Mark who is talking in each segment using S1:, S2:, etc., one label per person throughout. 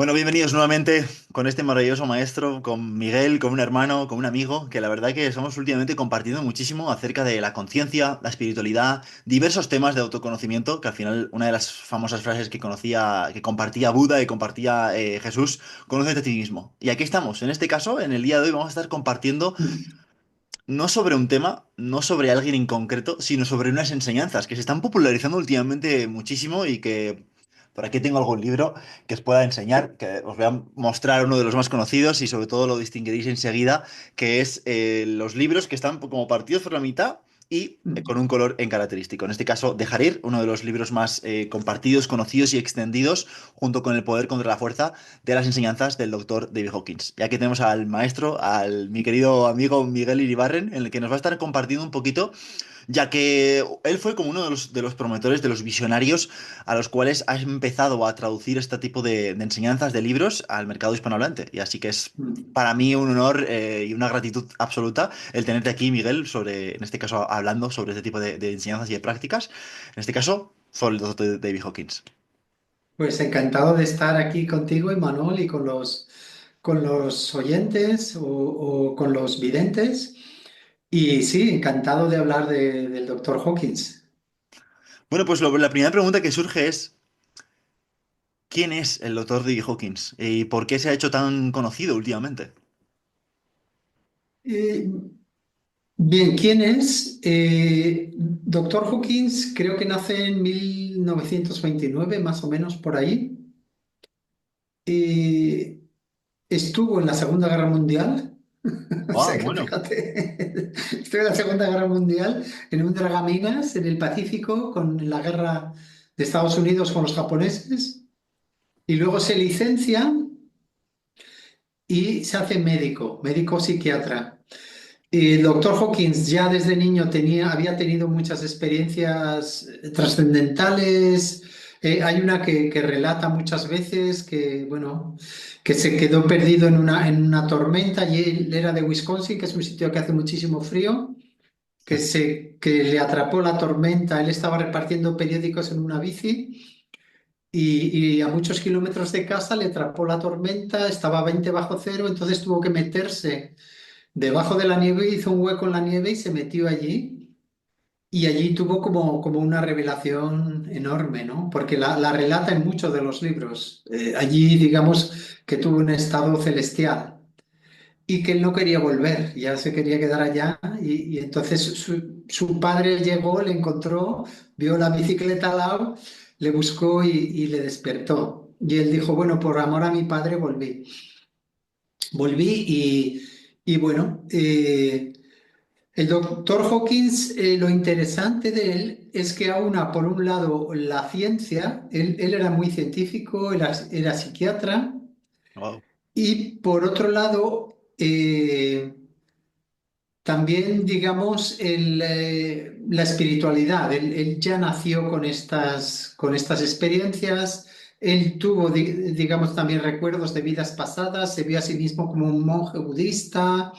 S1: Bueno, bienvenidos nuevamente con este maravilloso maestro, con Miguel, con un hermano, con un amigo, que la verdad que estamos últimamente compartiendo muchísimo acerca de la conciencia, la espiritualidad, diversos temas de autoconocimiento, que al final una de las famosas frases que conocía, que compartía Buda y compartía Jesús, conócete a ti mismo. Y aquí estamos, en este caso, en el día de hoy vamos a estar compartiendo no sobre un tema, no sobre alguien en concreto, sino sobre unas enseñanzas que se están popularizando últimamente muchísimo y que por aquí tengo algún libro que os pueda enseñar, que os voy a mostrar uno de los más conocidos y sobre todo lo distinguiréis enseguida, que es los libros que están como partidos por la mitad y con un color en característico. En este caso, Dejar ir, uno de los libros más compartidos, conocidos y extendidos, junto con El poder contra la fuerza, de las enseñanzas del doctor David Hawkins. Y aquí tenemos al maestro, mi querido amigo Miguel Iribarren, en el que nos va a estar compartiendo un poquito, ya que él fue como uno de los promotores, de los visionarios a los cuales ha empezado a traducir este tipo de enseñanzas de libros al mercado hispanohablante. Y así que es para mí un honor y una gratitud absoluta el tenerte aquí, Miguel, sobre, en este caso, hablando sobre este tipo de enseñanzas y de prácticas. En este caso, sobre el doctor David Hawkins.
S2: Pues encantado de estar aquí contigo, Imanol, y con los oyentes o con los videntes. Y sí, encantado de hablar del doctor Hawkins.
S1: Bueno, pues la primera pregunta que surge es, ¿quién es el doctor David Hawkins? ¿Y por qué se ha hecho tan conocido últimamente?
S2: Eh, Bien, ¿quién es? Doctor Hawkins creo que nace en 1929, más o menos por ahí. Eh, Estuvo en la Segunda Guerra Mundial. O
S1: Ah,
S2: sea que
S1: bueno.
S2: fíjate, estuvo en la Segunda Guerra Mundial en un dragaminas en el Pacífico con la guerra de Estados Unidos con los japoneses y luego se licencia y se hace médico, médico psiquiatra. Y el doctor Hawkins ya desde niño había tenido muchas experiencias trascendentales. Hay una que relata muchas veces que, bueno, que se quedó perdido en una tormenta y él era de Wisconsin, que es un sitio que hace muchísimo frío, que le atrapó la tormenta. Él estaba repartiendo periódicos en una bici y a muchos kilómetros de casa le atrapó la tormenta, estaba a 20 bajo cero, entonces tuvo que meterse debajo de la nieve, hizo un hueco en la nieve y se metió allí. Y allí tuvo como una revelación enorme, ¿no? Porque la relata en muchos de los libros. Allí, digamos, que tuvo un estado celestial y que él no quería volver, ya se quería quedar allá. Y entonces su padre llegó, le encontró, vio la bicicleta al lado, le buscó y le despertó. Y él dijo, bueno, por amor a mi padre volví. Volví y bueno, el doctor Hawkins, lo interesante de él es que aúna, por un lado, la ciencia, él era muy científico, era psiquiatra,
S1: Wow.
S2: y por otro lado, también, digamos, la espiritualidad. Él ya nació con estas experiencias. Él tuvo, digamos, también recuerdos de vidas pasadas. Se vio a sí mismo como un monje budista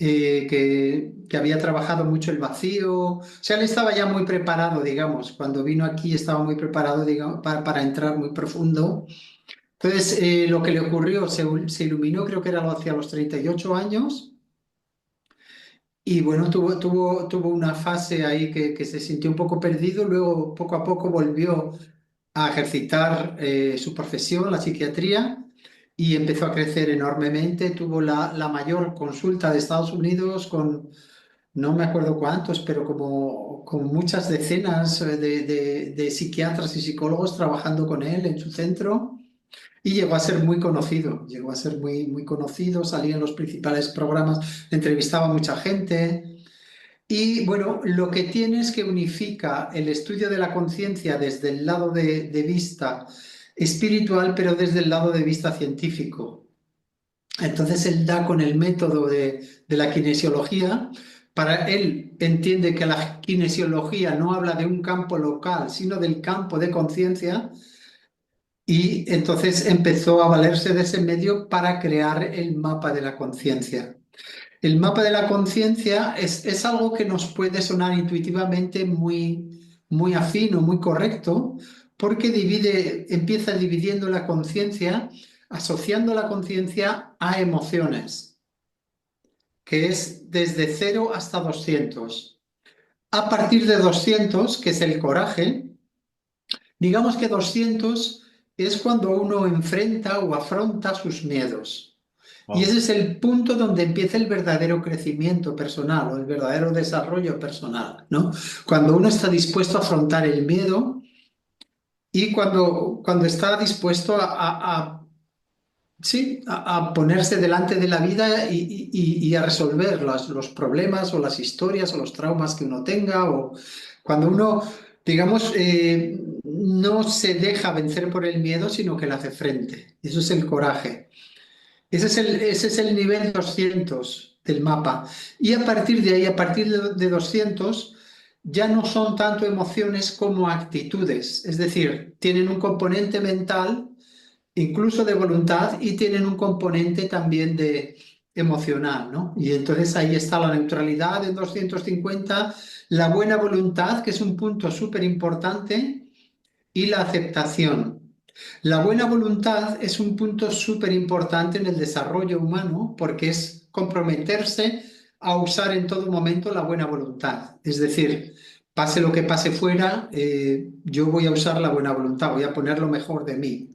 S2: que había trabajado mucho el vacío. O sea, él estaba ya muy preparado, digamos. Cuando vino aquí estaba muy preparado, digamos, para entrar muy profundo. Entonces, lo que le ocurrió, se iluminó, creo que era hacia los 38 años. Y bueno, tuvo una fase ahí que se sintió un poco perdido, luego poco a poco volvió a ejercitar su profesión, la psiquiatría, y empezó a crecer enormemente. Tuvo la mayor consulta de Estados Unidos con, no me acuerdo cuántos, pero como con muchas decenas de psiquiatras y psicólogos trabajando con él en su centro. Y llegó a ser muy conocido, llegó a ser muy, muy conocido, salía en los principales programas, entrevistaba a mucha gente. Y bueno, lo que tiene es que unifica el estudio de la conciencia desde el lado de vista espiritual, pero desde el lado de vista científico. Entonces él da con el método de la kinesiología. Para él entiende que la kinesiología no habla de un campo local, sino del campo de conciencia, y entonces empezó a valerse de ese medio para crear el mapa de la conciencia. El mapa de la conciencia es algo que nos puede sonar intuitivamente muy, muy afín o muy correcto, porque empieza dividiendo la conciencia. asociando la conciencia a emociones, que es desde 0 hasta 200. A partir de 200, que es el coraje, digamos que 200 es cuando uno enfrenta o afronta sus miedos. Y
S1: Wow.
S2: ese es el punto donde empieza el verdadero crecimiento personal o el verdadero desarrollo personal, ¿no? Cuando uno está dispuesto a afrontar el miedo y cuando está dispuesto sí, a ponerse delante de la vida y a resolver los problemas o las historias o los traumas que uno tenga, o cuando uno, digamos, no se deja vencer por el miedo, sino que le hace frente. Eso es el coraje. Ese es el nivel 200 del mapa. Y a partir de ahí, a partir de 200, ya no son tanto emociones como actitudes. Es decir, tienen un componente mental, incluso de voluntad, y tienen un componente también de emocional, ¿no? Y entonces ahí está la neutralidad en 250, la buena voluntad, que es un punto súper importante, y la aceptación. La buena voluntad es un punto súper importante en el desarrollo humano porque es comprometerse a usar en todo momento la buena voluntad. Es decir, pase lo que pase fuera, yo voy a usar la buena voluntad, voy a poner lo mejor de mí.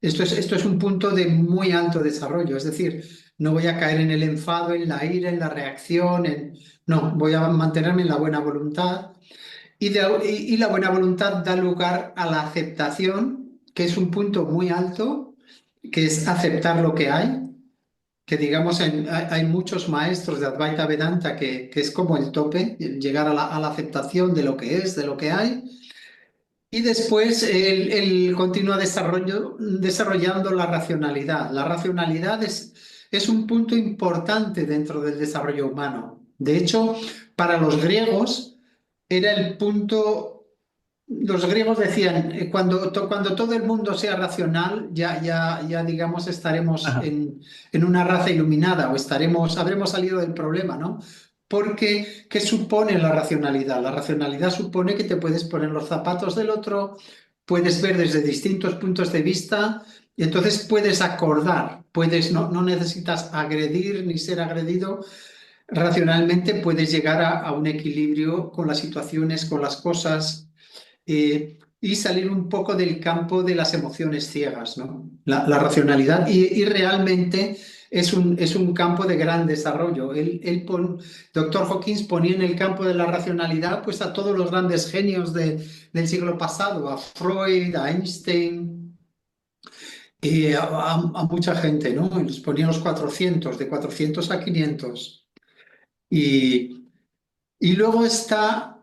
S2: Esto es un punto de muy alto desarrollo, es decir, no voy a caer en el enfado, en la ira, en la reacción, no, voy a mantenerme en la buena voluntad y la buena voluntad da lugar a la aceptación, que es un punto muy alto, que es aceptar lo que hay, que digamos hay muchos maestros de Advaita Vedanta que es como el tope, el llegar a la aceptación de lo que es, de lo que hay. Y después él continúa desarrollando la racionalidad. La racionalidad es un punto importante dentro del desarrollo humano. De hecho, para los griegos era el punto, los griegos decían, cuando todo el mundo sea racional, ya digamos estaremos
S1: Ajá.
S2: en una raza iluminada o habremos salido del problema, ¿no? Porque, ¿qué supone la racionalidad? La racionalidad supone que te puedes poner los zapatos del otro, puedes ver desde distintos puntos de vista y entonces puedes acordar, no necesitas agredir ni ser agredido. Racionalmente puedes llegar a un equilibrio con las situaciones, con las cosas, y salir un poco del campo de las emociones ciegas, ¿no? La racionalidad y realmente es un campo de gran desarrollo. Dr. Hawkins ponía en el campo de la racionalidad pues a todos los grandes genios del siglo pasado, a Freud, a Einstein, y a mucha gente, ¿no? Y los ponía los 400, de 400 a 500. Y, y luego está,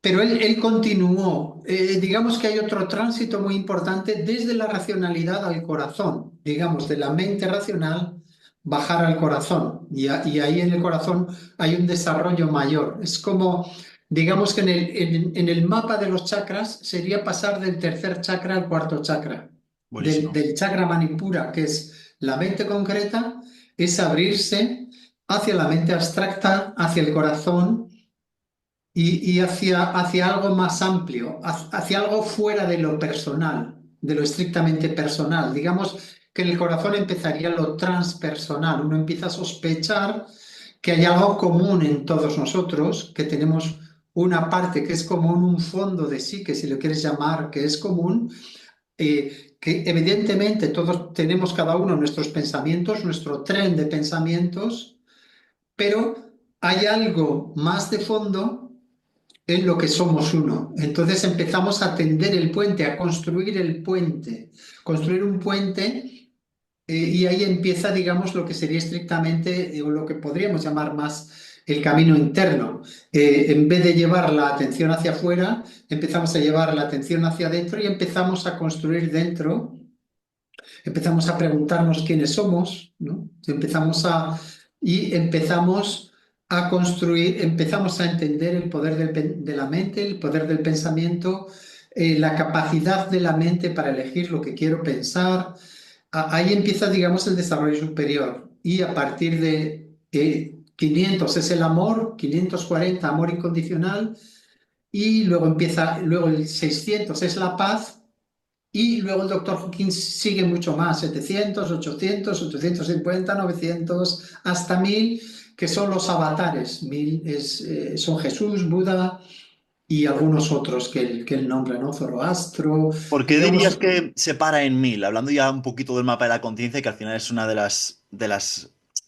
S2: pero él continuó. Digamos que hay otro tránsito muy importante desde la racionalidad al corazón, digamos, de la mente racional bajar al corazón. Y ahí en el corazón hay un desarrollo mayor. Es como, digamos que en el mapa de los chakras sería pasar del tercer chakra al cuarto chakra. Del,
S1: Buenísimo.
S2: del chakra manipura, que es la mente concreta, es abrirse hacia la mente abstracta, hacia el corazón y hacia algo más amplio, hacia algo fuera de lo personal, de lo estrictamente personal. Digamos que en el corazón empezaría lo transpersonal. Uno empieza a sospechar que hay algo común en todos nosotros, que tenemos una parte que es común, un fondo de sí, que si lo quieres llamar, que es común, que evidentemente todos tenemos cada uno nuestros pensamientos, nuestro tren de pensamientos, pero hay algo más de fondo en lo que somos uno. Entonces empezamos a tender el puente, a construir el puente, construir un puente, y ahí empieza, digamos, lo que sería estrictamente, o lo que podríamos llamar más el camino interno. En vez de llevar la atención hacia afuera, empezamos a llevar la atención hacia adentro y empezamos a construir dentro, empezamos a preguntarnos quiénes somos, ¿no? Y empezamos a construir, empezamos a entender el poder de la mente, el poder del pensamiento, la capacidad de la mente para elegir lo que quiero pensar. Ahí empieza, digamos, el desarrollo superior. Y a partir de 500 es el amor, 540 amor incondicional, y luego el 600 es la paz, Y luego el doctor Hawkins sigue mucho más, 700, 800, 850, 900, hasta 1000, que son los avatares. 1000 son Jesús, Buda y algunos otros que él nombra, ¿no? Zoroastro,
S1: ¿Por qué dirías
S2: digamos.
S1: que se para en 1000? Hablando ya un poquito del mapa de la conciencia, que al final es una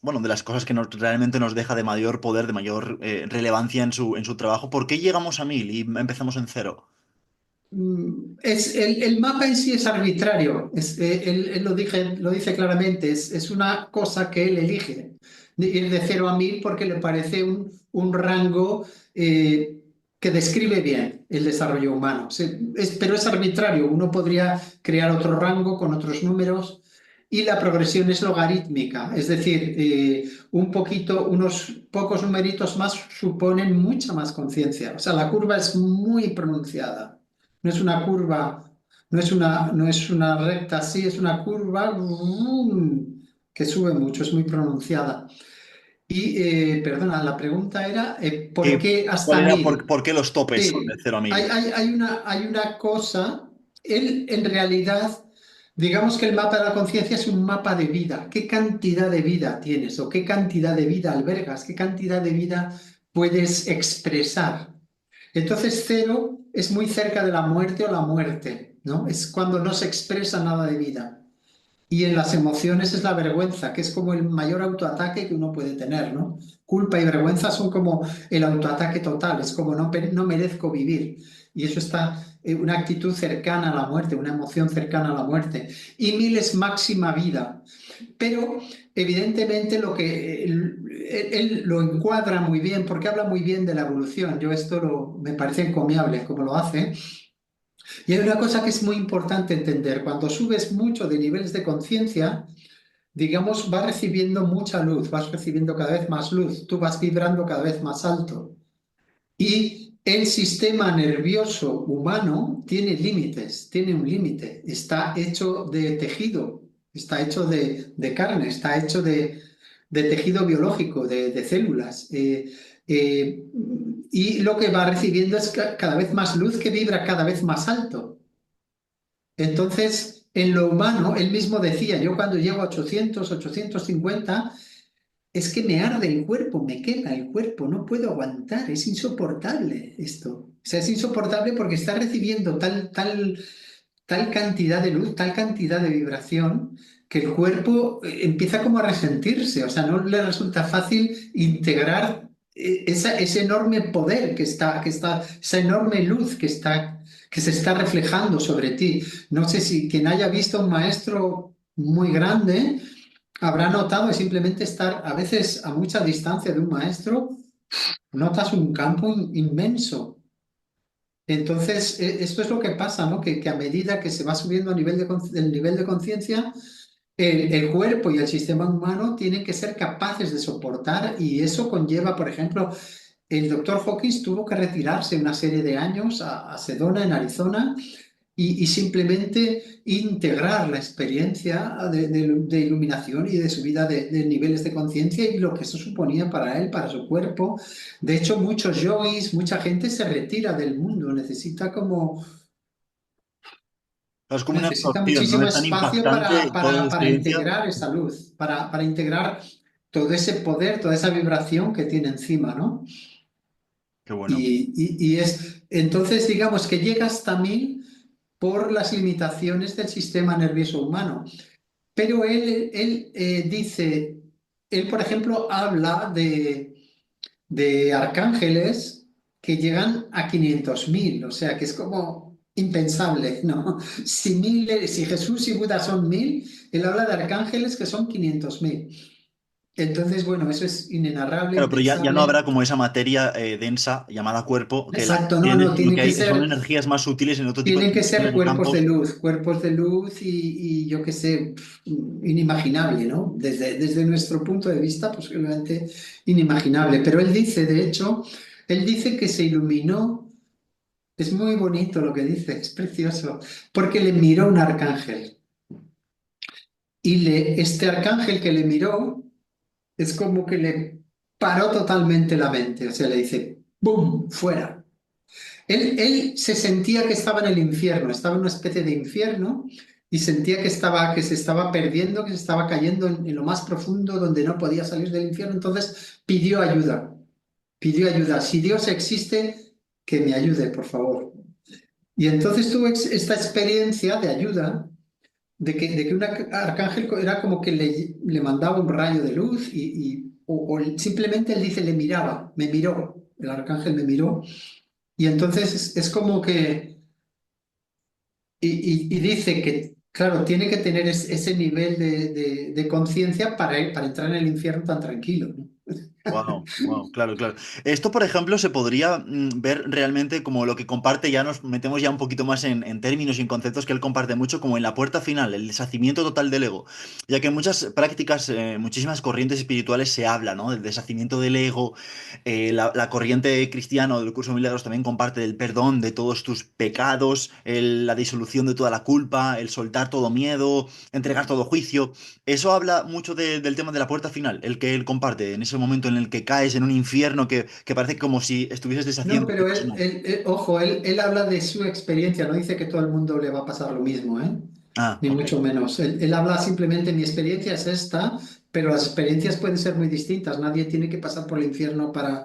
S1: bueno, de las cosas que realmente nos deja de mayor poder, de mayor relevancia en su trabajo. ¿Por qué llegamos a 1000 y empezamos en cero?
S2: El mapa en sí es arbitrario, él lo dice claramente, es una cosa que él elige, de ir de 0 a 1000 porque le parece un rango eh, que describe bien el desarrollo humano. Pero es arbitrario, uno podría crear otro rango con otros números y la progresión es logarítmica, es decir, unos pocos numeritos más suponen mucha más conciencia, o sea, la curva es muy pronunciada. No es una curva, no es una recta así, es una curva que sube mucho, es muy pronunciada. Y, perdona, la pregunta era, ¿por qué
S1: ¿Cuál
S2: hasta
S1: era,
S2: 1000?
S1: por qué los topes son de
S2: Sí,
S1: cero a
S2: hay,
S1: 1000?
S2: hay, hay una cosa, él en realidad, digamos que el mapa de la conciencia es un mapa de vida. ¿Qué cantidad de vida tienes o qué cantidad de vida albergas? ¿Qué cantidad de vida puedes expresar? Entonces, cero es muy cerca de la muerte o la muerte, ¿no? Es cuando no se expresa nada de vida. Y en las emociones es la vergüenza, que es como el mayor autoataque que uno puede tener, ¿no? Culpa y vergüenza son como el autoataque total, es como no merezco vivir. Y eso está, una actitud cercana a la muerte, una emoción cercana a la muerte. Y 1000 es máxima vida. Pero evidentemente él lo encuadra muy bien porque habla muy bien de la evolución. Yo esto me parece encomiable como lo hace. Y hay una cosa que es muy importante entender. Cuando subes mucho de niveles de conciencia, digamos, vas recibiendo mucha luz, vas recibiendo cada vez más luz, tú vas vibrando cada vez más alto. Y el sistema nervioso humano tiene límites, tiene un límite. Está hecho de tejido, está hecho de carne, está hecho de tejido biológico, de células. Eh, y lo que va recibiendo es cada vez más luz que vibra cada vez más alto. Entonces, en lo humano, él mismo decía, yo cuando llego a 800, 850, es que me arde el cuerpo, me quema el cuerpo, no puedo aguantar, es insoportable esto. O sea, es insoportable porque está recibiendo tal cantidad de luz, tal cantidad de vibración, que el cuerpo empieza como a resentirse, o sea, no le resulta fácil integrar ese enorme poder esa enorme luz que se está reflejando sobre ti. No sé si quien haya visto a un maestro muy grande habrá notado que simplemente estar a veces a mucha distancia de un maestro, notas un campo inmenso. Entonces, esto es lo que pasa, ¿no? Que a medida que se va subiendo el nivel de conciencia, el cuerpo y el sistema humano tienen que ser capaces de soportar y eso conlleva, por ejemplo, el doctor Hawkins tuvo que retirarse una serie de años a Sedona, en Arizona, y simplemente integrar la experiencia de iluminación y de subida de niveles de conciencia y lo que eso suponía para él, para su cuerpo. De hecho, muchos yogis, mucha gente se retira del mundo,
S1: Es como una
S2: necesita
S1: absorción, ¿no?
S2: muchísimo
S1: Es tan
S2: espacio para,
S1: impactante toda
S2: para,
S1: la
S2: para
S1: experiencia.
S2: integrar esa luz, para integrar todo ese poder, toda esa vibración que tiene encima, ¿no?
S1: Qué bueno.
S2: Entonces, digamos que llegas también por las limitaciones del sistema nervioso humano. Pero él, por ejemplo, habla de arcángeles que llegan a 500.000, o sea, que es como impensable, ¿no? Si Jesús y Buda son 1000, él habla de arcángeles que son 500.000. Entonces, bueno, eso es inenarrable,
S1: Claro, pero ya no
S2: impensable.
S1: habrá como esa materia densa llamada cuerpo que la
S2: Exacto, no,
S1: tienes,
S2: no,
S1: sino que son energías más sutiles en otro tipo de
S2: tienen que ser
S1: dimensiones y campos.
S2: cuerpos de luz y yo qué sé, inimaginable, ¿no? Desde nuestro punto de vista, posiblemente inimaginable. Pero él dice, de hecho, él dice que se iluminó, es muy bonito lo que dice, es precioso, porque le miró un arcángel. Y este arcángel que le miró es como que le paró totalmente la mente, o sea, le dice, ¡boom!, fuera. Él se sentía que estaba en el infierno, estaba en una especie de infierno y sentía que se estaba perdiendo, que se estaba cayendo en lo más profundo donde no podía salir del infierno. Entonces pidió ayuda, pidió ayuda. Si Dios existe, que me ayude, por favor. Y entonces tuvo esta experiencia de ayuda, de que un arcángel era como que le mandaba un rayo de luz o simplemente él dice, le miraba, me miró, el arcángel me miró. Y entonces es como que, y dice que, claro, tiene que tener ese nivel de conciencia para entrar en el infierno tan tranquilo, ¿no?
S1: Wow, wow, claro, claro. Esto, por ejemplo, se podría ver realmente como lo que comparte, ya nos metemos ya un poquito más en términos y en conceptos que él comparte mucho, como en la puerta final, el deshacimiento total del ego. Ya que en muchas prácticas, muchísimas corrientes espirituales se habla, ¿no? Del deshacimiento del ego. La corriente cristiana del curso de milagros también comparte del perdón de todos tus pecados, la disolución de toda la culpa, el soltar todo miedo, entregar todo juicio. Eso habla mucho del tema de la puerta final, el que él comparte, en ese momento en el que caes en un infierno que parece como si estuvieses
S2: No,
S1: deshaciendo tu
S2: pero
S1: persona.
S2: ojo, él habla de su experiencia, no dice que todo el mundo le va a pasar lo mismo, ¿eh?
S1: Ah,
S2: Ni
S1: ok.
S2: mucho menos. Él habla simplemente, mi experiencia es esta, pero las experiencias pueden ser muy distintas. Nadie tiene que pasar por el infierno para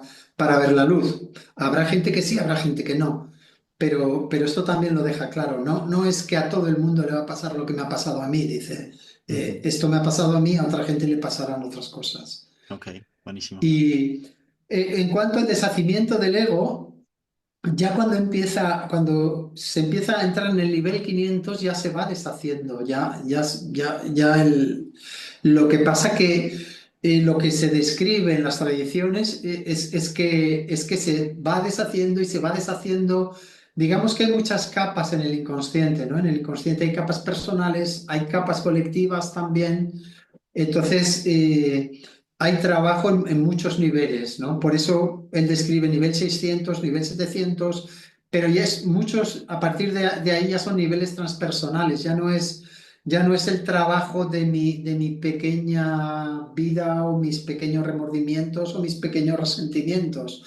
S2: ver la luz. Habrá gente que sí, habrá gente que no. Pero esto también lo deja claro, ¿no? No es que a todo el mundo le va a pasar lo que me ha pasado a mí, dice.
S1: Ujú.
S2: Esto me ha pasado a mí, a otra gente le pasarán otras cosas.
S1: Ok, buenísimo.
S2: Y en cuanto al deshacimiento del ego, ya cuando se empieza a entrar en el nivel 500 ya se va deshaciendo, lo que pasa que lo que se describe en las tradiciones es que se va deshaciendo y se va deshaciendo. Digamos que hay muchas capas en el inconsciente, ¿no? En el inconsciente hay capas personales, hay capas colectivas también. Entonces, hay trabajo en muchos niveles, ¿no? Por eso él describe nivel 600, nivel 700, pero ya es muchos, a partir de ahí ya son niveles transpersonales, ya no es el trabajo de mi pequeña vida o mis pequeños remordimientos o mis pequeños resentimientos,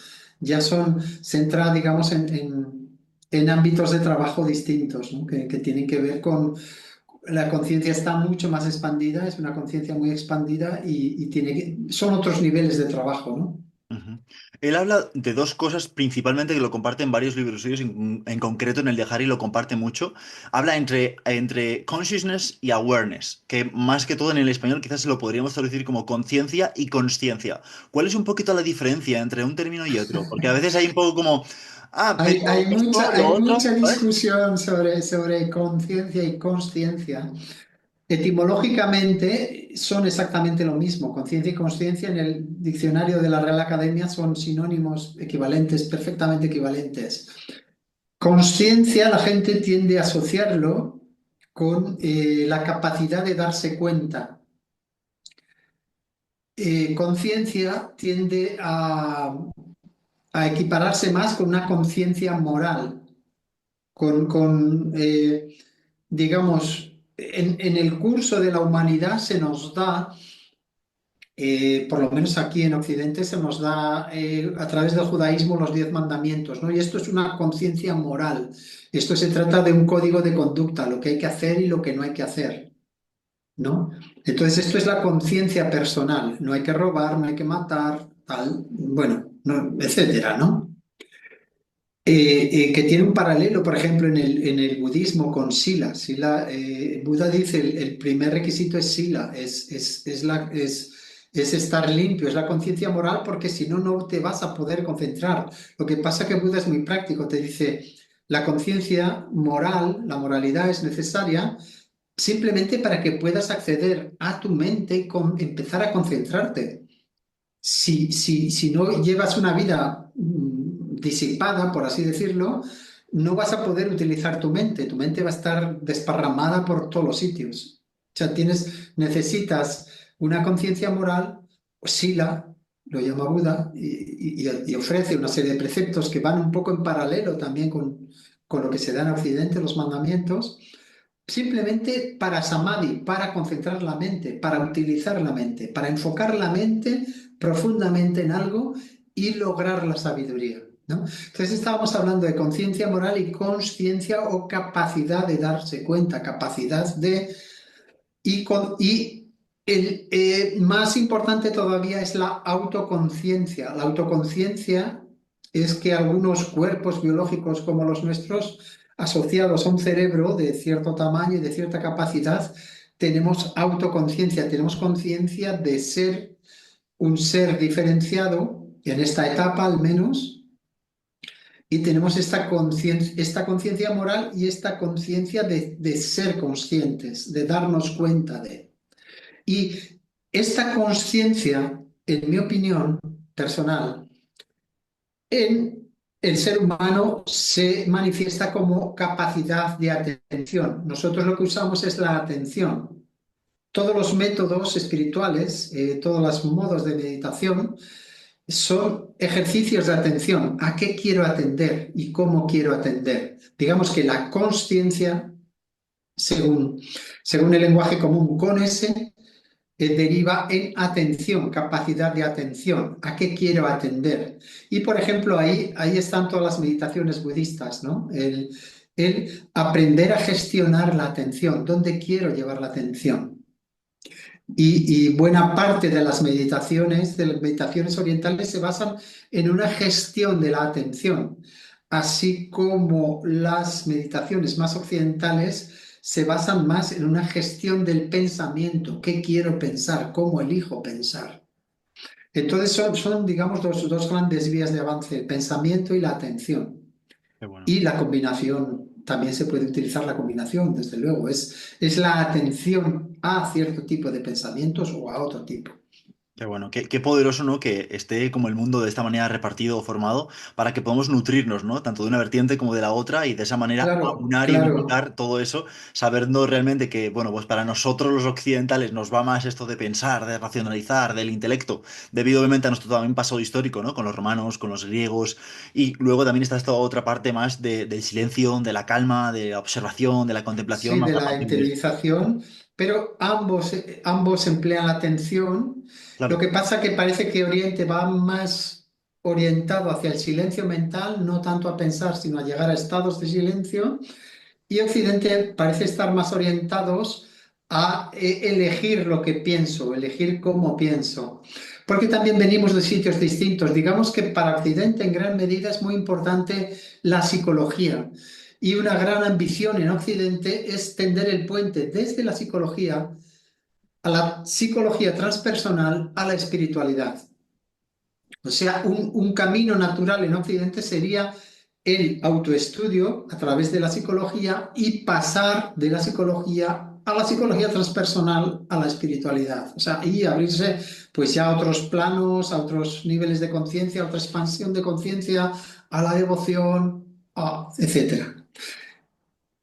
S2: se entra, digamos, en ámbitos de trabajo distintos, ¿no? Que tienen que ver con la conciencia está mucho más expandida, es una conciencia muy expandida y son otros niveles de trabajo, ¿no?
S1: Ujú. Él habla de dos cosas principalmente que lo comparte en varios libros suyos, en concreto en el de Harry lo comparte mucho. Habla entre consciousness y awareness, que más que todo en el español quizás se lo podríamos traducir como conciencia y consciencia. ¿Cuál es un poquito la diferencia entre un término y otro? Porque a veces hay un poco como, ah, pero esto, lo
S2: Hay
S1: otro,
S2: mucha
S1: ¿sabes?
S2: discusión sobre conciencia y consciencia. Etimológicamente son exactamente lo mismo. Conciencia y consciencia en el diccionario de la Real Academia son sinónimos equivalentes, perfectamente equivalentes. Consciencia, la gente tiende a asociarlo con la capacidad de darse cuenta. Conciencia tiende a equipararse más con una conciencia moral, digamos, en el curso de la humanidad se nos da, por lo menos aquí en Occidente, se nos da a través del judaísmo los 10 mandamientos, ¿no? Y esto es una conciencia moral. Esto se trata de un código de conducta, lo que hay que hacer y lo que no hay que hacer, ¿no? Entonces, esto es la conciencia personal. No hay que robar, no hay que matar, tal, bueno, etcétera, ¿no? Que tiene un paralelo, por ejemplo, en el budismo con Sila. Buda dice el primer requisito es Sila, es estar limpio, es la conciencia moral, porque si no, no te vas a poder concentrar. Lo que pasa que Buda es muy práctico, te dice, la conciencia moral, la moralidad es necesaria simplemente para que puedas acceder a tu mente y empezar a concentrarte. Si no llevas una vida disipada, por así decirlo, no vas a poder utilizar tu mente va a estar desparramada por todos los sitios. O sea, necesitas una conciencia moral, o sila, lo llama Buda, y ofrece una serie de preceptos que van un poco en paralelo también con lo que se da en Occidente, los mandamientos, simplemente para samadhi, para concentrar la mente, para utilizar la mente, para enfocar la mente profundamente en algo y lograr la sabiduría. ¿no? Entonces estábamos hablando de conciencia moral y conciencia o capacidad de darse cuenta, capacidad de... Y el más importante todavía es la autoconciencia. La autoconciencia es que algunos cuerpos biológicos como los nuestros, asociados a un cerebro de cierto tamaño y de cierta capacidad, tenemos autoconciencia, tenemos conciencia de ser un ser diferenciado, en esta etapa al menos, y tenemos esta conciencia moral y esta conciencia de ser conscientes, de darnos cuenta de. Y esta conciencia, en mi opinión personal, en el ser humano se manifiesta como capacidad de atención. Nosotros lo que usamos es la atención. Todos los métodos espirituales, todos los modos de meditación, son ejercicios de atención. ¿A qué quiero atender y cómo quiero atender? Digamos que la consciencia, según el lenguaje común con ese, deriva en atención, capacidad de atención. ¿A qué quiero atender? Y, por ejemplo, ahí están todas las meditaciones budistas, ¿no? El aprender a gestionar la atención. ¿Dónde quiero llevar la atención? Y buena parte de las meditaciones orientales se basan en una gestión de la atención, así como las meditaciones más occidentales se basan más en una gestión del pensamiento, qué quiero pensar, cómo elijo pensar. Entonces son digamos, dos grandes vías de avance, el pensamiento y la atención.
S1: Qué bueno.
S2: Y la combinación, también se puede utilizar la combinación, desde luego, es la atención a cierto tipo de pensamientos o a otro tipo.
S1: Qué bueno, qué poderoso, ¿no? Que esté como el mundo de esta manera repartido o formado para que podamos nutrirnos, ¿no? Tanto de una vertiente como de la otra y de esa manera
S2: Claro,
S1: aunar y
S2: claro.
S1: unificar todo eso, sabiendo realmente que, bueno, pues para nosotros los occidentales nos va más esto de pensar, de racionalizar, del intelecto, debido obviamente a nuestro también pasado histórico, ¿no? Con los romanos, con los griegos, y luego también está esta otra parte más del silencio, de la calma, de la observación, de la contemplación,
S2: Sí,
S1: más
S2: de la
S1: apacible.
S2: interiorización, pero ambos emplean la atención. Lo
S1: Claro.
S2: que pasa que parece que Oriente va más orientado hacia el silencio mental, no tanto a pensar, sino a llegar a estados de silencio. Y Occidente parece estar más orientados a elegir lo que pienso, elegir cómo pienso. Porque también venimos de sitios distintos. Digamos que para Occidente en gran medida es muy importante la psicología. Y una gran ambición en Occidente es tender el puente desde la psicología a la psicología transpersonal a la espiritualidad. O sea, un camino natural en Occidente sería el autoestudio a través de la psicología y pasar de la psicología a la psicología transpersonal a la espiritualidad. O sea, y abrirse pues ya a otros planos, a otros niveles de conciencia, a otra expansión de conciencia, a la devoción, etcétera.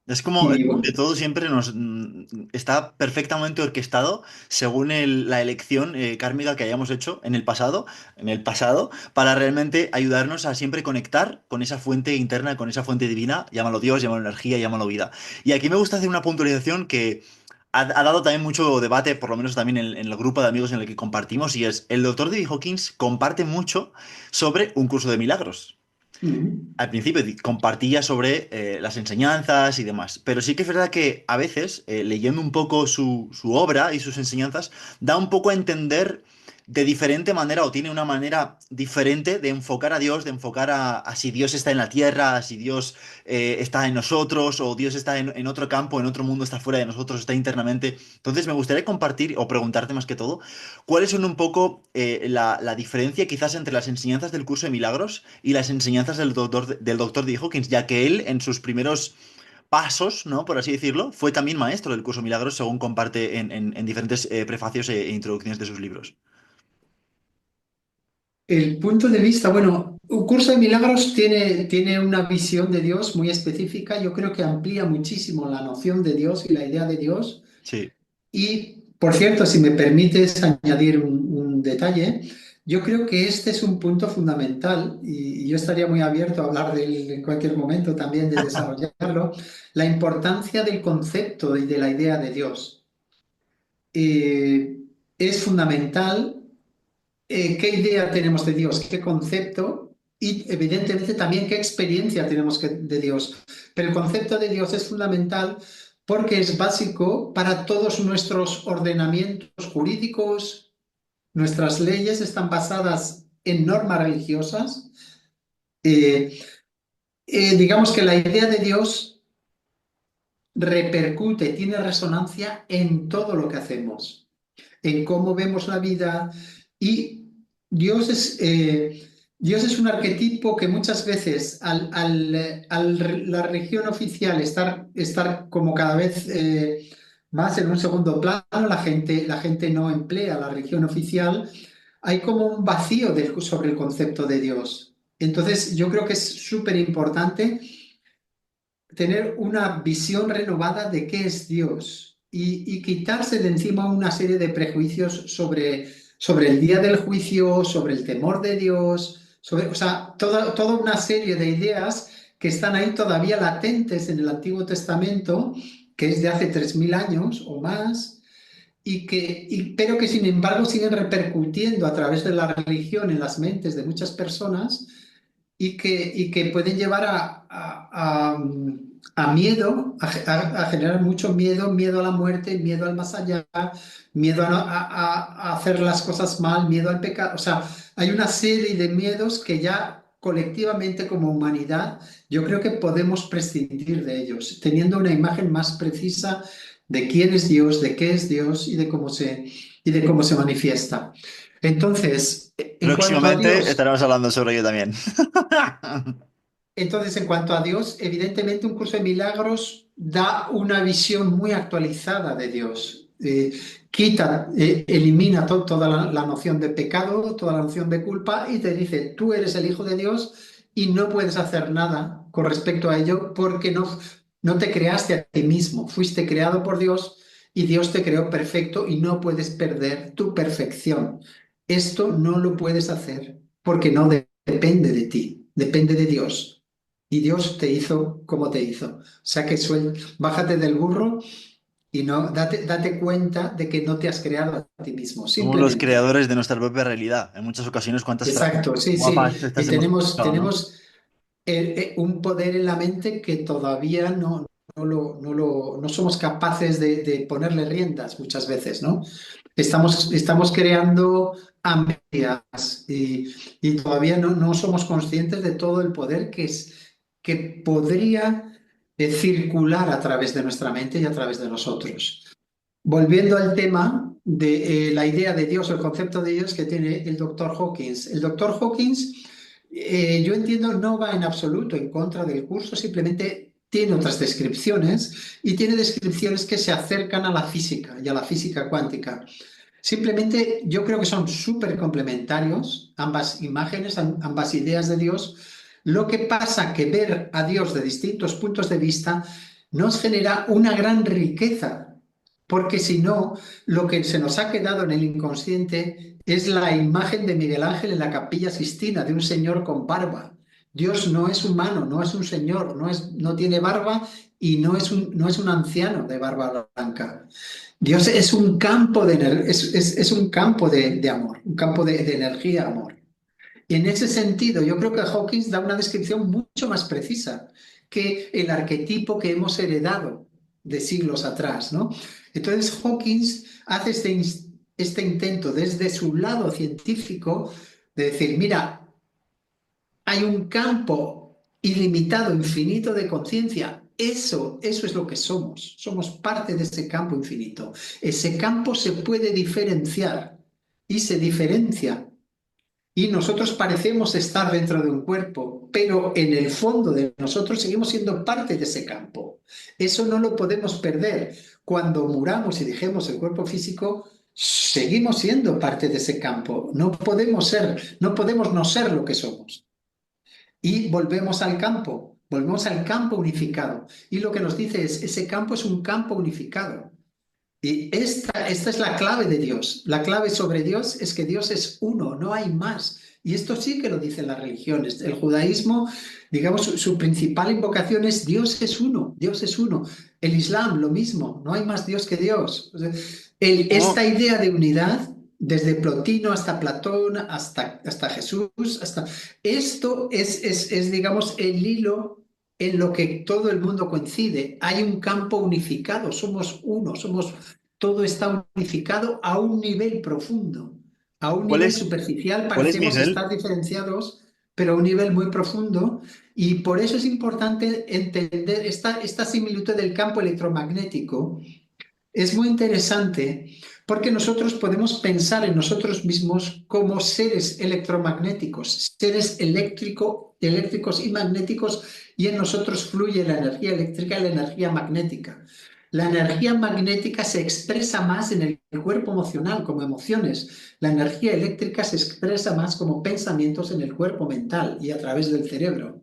S1: Es
S2: Y
S1: como
S2: bueno,
S1: que todo siempre está perfectamente orquestado según la elección kármica que hayamos hecho en el pasado, para realmente ayudarnos a siempre conectar con esa fuente interna, con esa fuente divina, llámalo Dios, llámalo energía, llámalo vida. Y aquí me gusta hacer una puntualización que ha dado también mucho debate, por lo menos también en el grupo de amigos en el que compartimos, y es, el doctor David Hawkins comparte mucho sobre un curso de milagros.
S2: mm,
S1: Al principio compartía sobre las enseñanzas y demás, pero sí que es verdad que a veces, leyendo un poco su obra y sus enseñanzas, da un poco a entender de diferente manera o tiene una manera diferente de enfocar a Dios, de enfocar a si Dios está en la tierra, a si Dios está en nosotros o Dios está en otro campo, en otro mundo, está fuera de nosotros, está internamente. Entonces me gustaría compartir o preguntarte más que todo, ¿cuáles son un poco la diferencia quizás entre las enseñanzas del curso de milagros y las enseñanzas del doctor D. Hawkins, ya que él en sus primeros pasos, ¿no? Por así decirlo, fue también maestro del curso de milagros, según comparte en diferentes prefacios e introducciones de sus libros?
S2: el punto de vista, bueno, un curso de milagros tiene una visión de Dios muy específica. Yo creo que amplía muchísimo la noción de Dios y la idea de Dios.
S1: Sí,
S2: Y, por cierto, si me permites añadir un detalle, yo creo que este es un punto fundamental y yo estaría muy abierto a hablar de él en cualquier momento también, de desarrollarlo, la importancia del concepto y de la idea de Dios. Eh, es fundamental. ¿Qué idea tenemos de Dios? ¿Qué concepto? y evidentemente también qué experiencia tenemos de Dios. Pero el concepto de Dios es fundamental porque es básico para todos nuestros ordenamientos jurídicos. Nuestras leyes están basadas en normas religiosas. Eh, digamos que la idea de Dios repercute, tiene resonancia en todo lo que hacemos, en cómo vemos la vida. Y Dios Dios es un arquetipo que muchas veces la religión oficial estar como cada vez más en un segundo plano, la gente no emplea la religión oficial, hay como un vacío sobre el concepto de Dios. Entonces, yo creo que es súper importante tener una visión renovada de qué es Dios y quitarse de encima una serie de prejuicios sobre el día del juicio, sobre el temor de Dios, o sea, toda una serie de ideas que están ahí todavía latentes en el Antiguo Testamento, que es de hace 3000 años o más, pero que sin embargo siguen repercutiendo a través de la religión en las mentes de muchas personas y que pueden llevar a miedo, a generar mucho miedo, miedo a la muerte, miedo al más allá, miedo a hacer las cosas mal, miedo al pecado. O sea, hay una serie de miedos que ya colectivamente como humanidad yo creo que podemos prescindir de ellos, teniendo una imagen más precisa de quién es Dios, de qué es Dios y de cómo se manifiesta. Entonces, en cuanto a
S1: Próximamente
S2: Dios,
S1: estaremos hablando sobre ello también.
S2: en cuanto a Dios, evidentemente un curso de milagros da una visión muy actualizada de Dios. Elimina toda la noción de pecado, toda la noción de culpa y te dice, tú eres el Hijo de Dios y no puedes hacer nada con respecto a ello porque no te creaste a ti mismo, fuiste creado por Dios y Dios te creó perfecto y no puedes perder tu perfección. Esto no lo puedes hacer porque no depende de ti, depende de Dios. Y Dios te hizo como te hizo. O sea que bájate del burro y no, date cuenta de que no te has creado a ti mismo,
S1: Somos los
S2: simplemente.
S1: creadores de nuestra propia realidad. En muchas ocasiones, cuántas frases
S2: Exacto, sí, sí.
S1: guapas estas
S2: Y
S1: hemos
S2: tenemos,
S1: escuchado, ¿no?
S2: tenemos un poder en la mente que todavía no somos capaces de ponerle riendas muchas veces, ¿no? Estamos creando a medias y todavía no somos conscientes de todo el poder que podría circular a través de nuestra mente y a través de nosotros. Volviendo al tema de la idea de Dios, el concepto de Dios que tiene el doctor Hawkins. El doctor Hawkins, yo entiendo, no va en absoluto en contra del curso, simplemente tiene otras descripciones y tiene descripciones que se acercan a la física y a la física cuántica. Simplemente yo creo que son súper complementarios, ambas imágenes, ambas ideas de Dios. Lo que pasa que ver a Dios de distintos puntos de vista nos genera una gran riqueza, porque si no, lo que se nos ha quedado en el inconsciente es la imagen de Miguel Ángel en la Capilla Sistina, de un señor con barba. Dios no es humano, no es un señor, no tiene barba y no es un anciano de barba blanca. Dios es un campo es un campo de amor, un campo de energía, amor. Y en ese sentido, yo creo que Hawkins da una descripción mucho más precisa que el arquetipo que hemos heredado de siglos atrás, ¿no? Entonces Hawkins hace este intento desde su lado científico de decir, mira, hay un campo ilimitado, infinito de conciencia. Eso es lo que somos. Somos parte de ese campo infinito. Ese campo se puede diferenciar y se diferencia. Y nosotros parecemos estar dentro de un cuerpo, pero en el fondo de nosotros seguimos siendo parte de ese campo. Eso no lo podemos perder. Cuando muramos y dejemos el cuerpo físico, seguimos siendo parte de ese campo. No podemos no ser lo que somos. Y volvemos al campo unificado. Y lo que nos dice es, ese campo es un campo unificado. Y esta es la clave de Dios. La clave sobre Dios es que Dios es uno, no hay más. Y esto sí que lo dicen las religiones. El judaísmo, digamos, su principal invocación es Dios es uno, Dios es uno. El Islam, lo mismo, no hay más Dios que Dios. O sea, esta
S1: ¿Cómo?
S2: idea de unidad desde Plotino hasta Platón, hasta Jesús, hasta... Esto digamos, el hilo en lo que todo el mundo coincide. Hay un campo unificado, somos uno, todo está unificado a un nivel profundo. A un
S1: ¿Cuál
S2: nivel
S1: es,
S2: superficial
S1: cuál es,
S2: parecemos
S1: Miguel?
S2: estar diferenciados, pero a un nivel muy profundo. Y por eso es importante entender esta similitud del campo electromagnético. Es muy interesante porque nosotros podemos pensar en nosotros mismos como seres electromagnéticos, seres eléctricos y magnéticos, y en nosotros fluye la energía eléctrica y la energía magnética. La energía magnética se expresa más en el cuerpo emocional, como emociones. La energía eléctrica se expresa más como pensamientos en el cuerpo mental y a través del cerebro.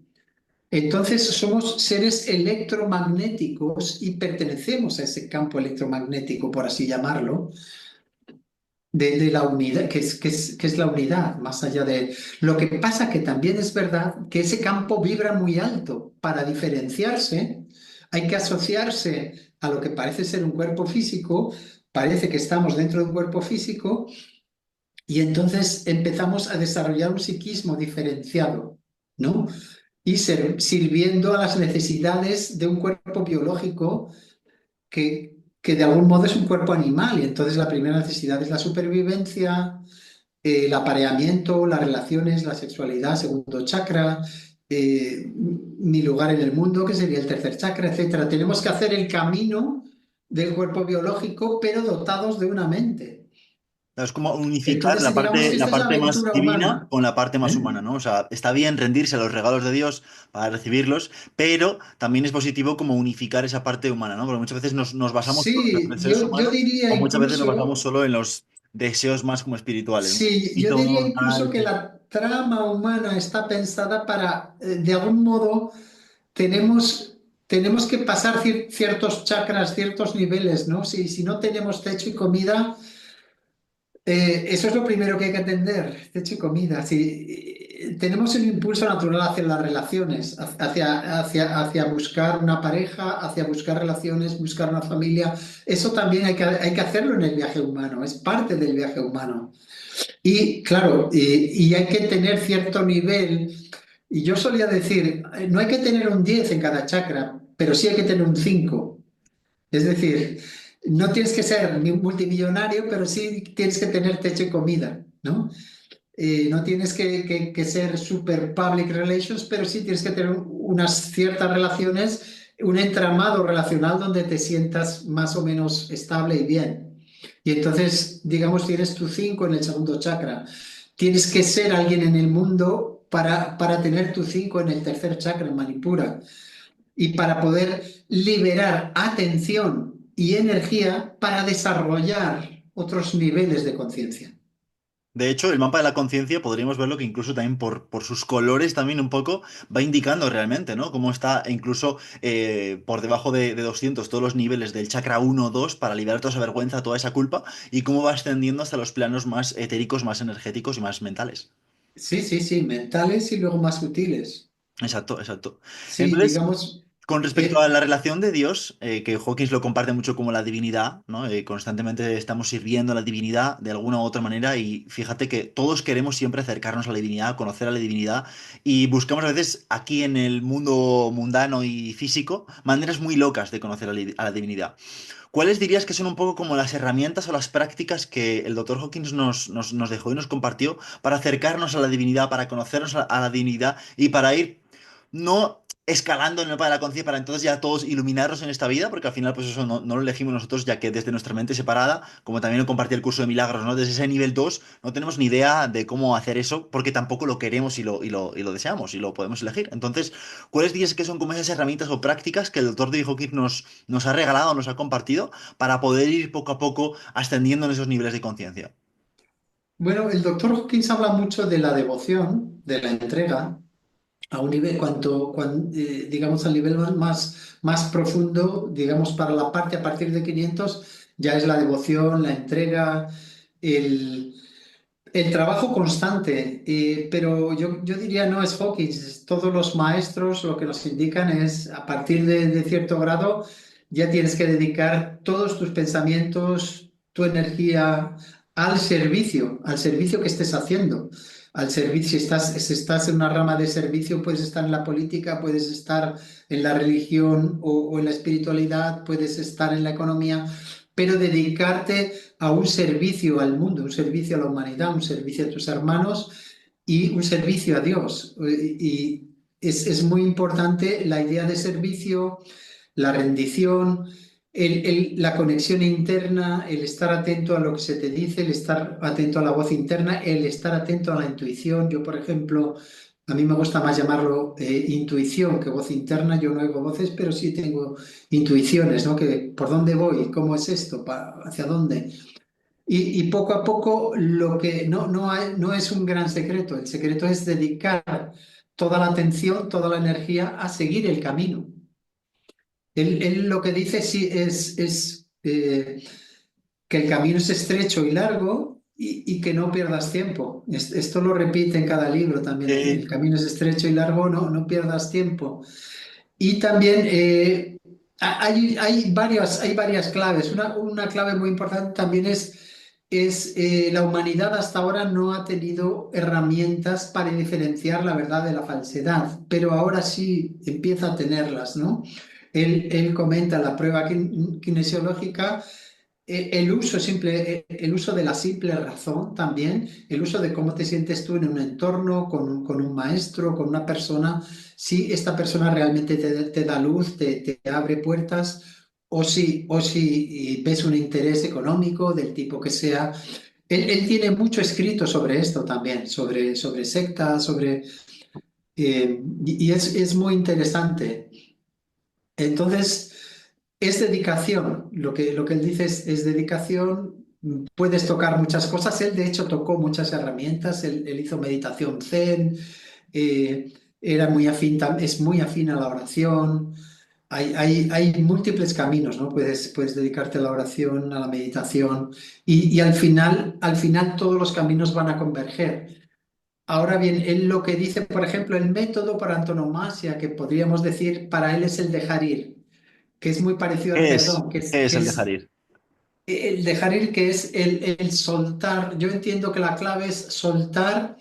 S2: Entonces somos seres electromagnéticos y pertenecemos a ese campo electromagnético, por así llamarlo, de la unidad, que es la unidad, más allá de... Lo que pasa que también es verdad que ese campo vibra muy alto. Para diferenciarse hay que asociarse a lo que parece ser un cuerpo físico, parece que estamos dentro de un cuerpo físico y entonces empezamos a desarrollar un psiquismo diferenciado, ¿no? Y sirviendo a las necesidades de un cuerpo biológico que de algún modo es un cuerpo animal. Y entonces la primera necesidad es la supervivencia, el apareamiento, las relaciones, la sexualidad, segundo chakra, mi lugar en el mundo, que sería el tercer chakra, etcétera. Tenemos que hacer el camino del cuerpo biológico, pero dotados de una mente.
S1: Es como unificar
S2: Entonces, digamos que
S1: la
S2: esta es la
S1: parte más
S2: aventura
S1: divina
S2: humana.
S1: con la parte más
S2: ¿Eh?
S1: humana, ¿no? O sea, está bien rendirse a los regalos de Dios para recibirlos, pero también es positivo como unificar esa parte humana, ¿no? Porque muchas veces nos basamos solo en los
S2: Sí,
S1: deseos
S2: yo
S1: humanos
S2: diría
S1: o muchas veces nos basamos
S2: incluso.
S1: solo en los deseos más como espirituales, ¿no?
S2: Sí, yo diría
S1: Pito,
S2: incluso
S1: tal.
S2: que la trama humana está pensada para, de algún modo, tenemos que pasar ciertos chakras, ciertos niveles, ¿no? Si no tenemos techo y comida, eso es lo primero que hay que atender, techo y comida. Si tenemos un impulso natural hacia las relaciones, hacia buscar una pareja, hacia buscar relaciones, buscar una familia, eso también hay que hacerlo en el viaje humano, es parte del viaje humano. Y claro, y hay que tener cierto nivel. Y yo solía decir, no hay que tener un 10 en cada chakra, pero sí hay que tener un 5. Es decir, no tienes que ser ni un multimillonario, pero sí tienes que tener techo y comida, ¿no? No tienes que ser super public relations, pero sí tienes que tener unas ciertas relaciones, un entramado relacional donde te sientas más o menos estable y bien. Y entonces, digamos, tienes tu 5 en el segundo chakra. Tienes que ser alguien en el mundo para tener tu 5 en el tercer chakra, en Manipura, y para poder liberar atención y energía para desarrollar otros niveles de conciencia.
S1: De hecho, el mapa de la conciencia podríamos verlo que incluso también por sus colores también un poco va indicando realmente, ¿no? Cómo está incluso por debajo de 200 todos los niveles del chakra uno o 2 para liberar toda esa vergüenza, toda esa culpa y cómo va ascendiendo hasta los planos más etéricos, más energéticos y más mentales.
S2: Sí, sí, sí, mentales y luego más sutiles.
S1: Exacto, exacto.
S2: Sí,
S1: Entonces,
S2: digamos,
S1: con respecto a
S2: eh,
S1: la relación de Dios, que Hawkins lo comparte mucho como la divinidad, ¿no? Constantemente estamos sirviendo a la divinidad de alguna u otra manera y fíjate que todos queremos siempre acercarnos a la divinidad, conocer a la divinidad y buscamos a veces aquí en el mundo mundano y físico maneras muy locas de conocer a la divinidad. ¿Cuáles dirías que son un poco como las herramientas o las prácticas que el doctor Hawkins nos dejó y nos compartió para acercarnos a la divinidad, para conocernos a la divinidad y para ir no escalando en el mapa de la conciencia para entonces ya todos iluminarnos en esta vida, porque al final pues eso no lo elegimos nosotros, ya que desde nuestra mente separada, como también lo compartí el curso de milagros, ¿no? Desde ese nivel 2 no tenemos ni idea de cómo hacer eso, porque tampoco lo queremos y lo deseamos y lo podemos elegir. Entonces, ¿cuáles dirías que son como esas herramientas o prácticas que el doctor David Hawkins nos ha regalado, nos ha compartido, para poder ir poco a poco ascendiendo en esos niveles de conciencia?
S2: bueno, el doctor Hawkins habla mucho de la devoción, de la entrega, a un nivel, digamos, al nivel más profundo, digamos, para la parte a partir de 500, ya es la devoción, la entrega, el, el trabajo constante. Pero yo diría no es Hawkins, todos los maestros lo que nos indican es, a partir de cierto grado, ya tienes que dedicar todos tus pensamientos, tu energía al servicio que estés haciendo. Al servicio, si estás en una rama de servicio, puedes estar en la política, puedes estar en la religión o en la espiritualidad, puedes estar en la economía, pero dedicarte a un servicio al mundo, un servicio a la humanidad, un servicio a tus hermanos y un servicio a Dios. Y es muy importante la idea de servicio, la rendición, la conexión interna, el estar atento a lo que se te dice, el estar atento a la voz interna, el estar atento a la intuición. Yo, por ejemplo, a mí me gusta más llamarlo intuición que voz interna. Yo no oigo voces, pero sí tengo intuiciones, ¿no? Que por dónde voy, cómo es esto, hacia dónde. Y poco a poco lo que no es un gran secreto. El secreto es dedicar toda la atención, toda la energía a seguir el camino. Él lo que dice sí es que el camino es estrecho y largo y que no pierdas tiempo. Esto lo repite en cada libro también. El
S1: Sí.
S2: camino es estrecho y largo, no pierdas tiempo. Y también hay varias claves. Una clave muy importante también es la humanidad hasta ahora no ha tenido herramientas para diferenciar la verdad de la falsedad, pero ahora sí empieza a tenerlas, ¿no? Él comenta la prueba kinesiológica, el uso de la simple razón también, el uso de cómo te sientes tú en un entorno, con un maestro, con una persona, si esta persona realmente te da luz, te abre puertas, o si ves un interés económico del tipo que sea. Él tiene mucho escrito sobre esto también, sobre sectas, y es muy interesante. Entonces, es dedicación. Lo que él dice es dedicación. Puedes tocar muchas cosas. Él, de hecho, tocó muchas herramientas. Él hizo meditación Zen. eh, era muy afín, es muy afín a la oración. Hay múltiples caminos, ¿no? Puedes dedicarte a la oración, a la meditación, y al final todos los caminos van a converger. Ahora bien, él lo que dice, por ejemplo, el método para antonomasia, que podríamos decir para él es el dejar ir, que es muy parecido al
S1: ¿Qué es?
S2: perdón, que es,
S1: ¿Qué es
S2: que
S1: el dejar
S2: es
S1: ir?
S2: el dejar ir, que es el soltar. Yo entiendo que la clave es soltar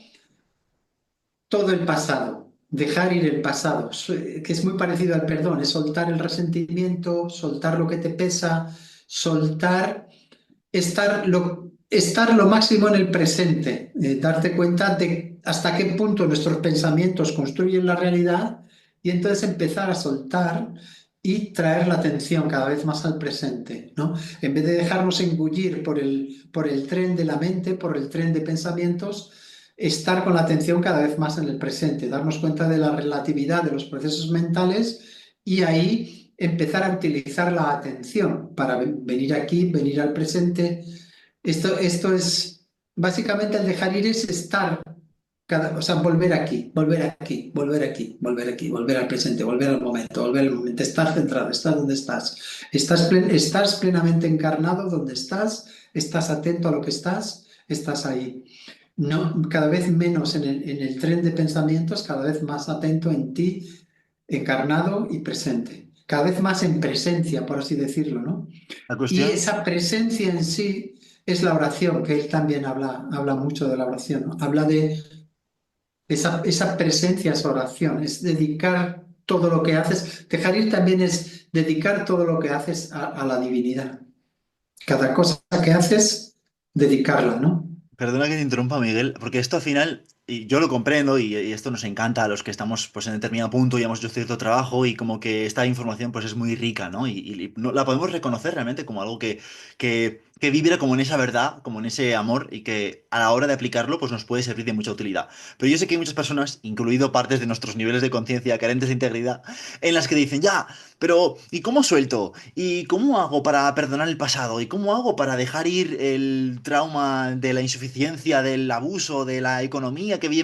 S2: todo el pasado, dejar ir el pasado, que es muy parecido al perdón, es soltar el resentimiento, soltar lo que te pesa, soltar, estar lo máximo en el presente, darte cuenta de hasta qué punto nuestros pensamientos construyen la realidad y entonces empezar a soltar y traer la atención cada vez más al presente, ¿no? En vez de dejarnos engullir por el tren de la mente, por el tren de pensamientos, estar con la atención cada vez más en el presente, darnos cuenta de la relatividad de los procesos mentales y ahí empezar a utilizar la atención para venir aquí, venir al presente. Esto es, básicamente el dejar ir es estar, o sea, volver aquí, volver aquí, volver aquí, volver aquí, volver al presente, volver al momento, estar centrado, estar donde estás plenamente encarnado donde estás atento a lo que estás ahí. No, cada vez menos en el tren de pensamientos, cada vez más atento en ti, encarnado y presente. Cada vez más en presencia, por así decirlo, ¿no?
S1: La
S2: Y
S1: cuestión,
S2: esa presencia en sí es la oración, que él también habla mucho de la oración, ¿no? Habla de esa presencia, esa oración, es dedicar todo lo que haces. Dejar ir también es dedicar todo lo que haces a la divinidad. Cada cosa que haces, dedicarla, ¿no?
S1: perdona que te interrumpa, Miguel, porque esto al final, y yo lo comprendo y esto nos encanta a los que estamos pues en determinado punto y hemos hecho cierto trabajo y como que esta información pues es muy rica, ¿no? Y la podemos reconocer realmente como algo que vibra como en esa verdad, como en ese amor y que a la hora de aplicarlo pues nos puede servir de mucha utilidad. Pero yo sé que hay muchas personas, incluido partes de nuestros niveles de conciencia carentes de integridad, en las que dicen, ya, pero ¿y cómo suelto? ¿Y cómo hago para perdonar el pasado? ¿Y cómo hago para dejar ir el trauma de la insuficiencia, del abuso, de la economía que vi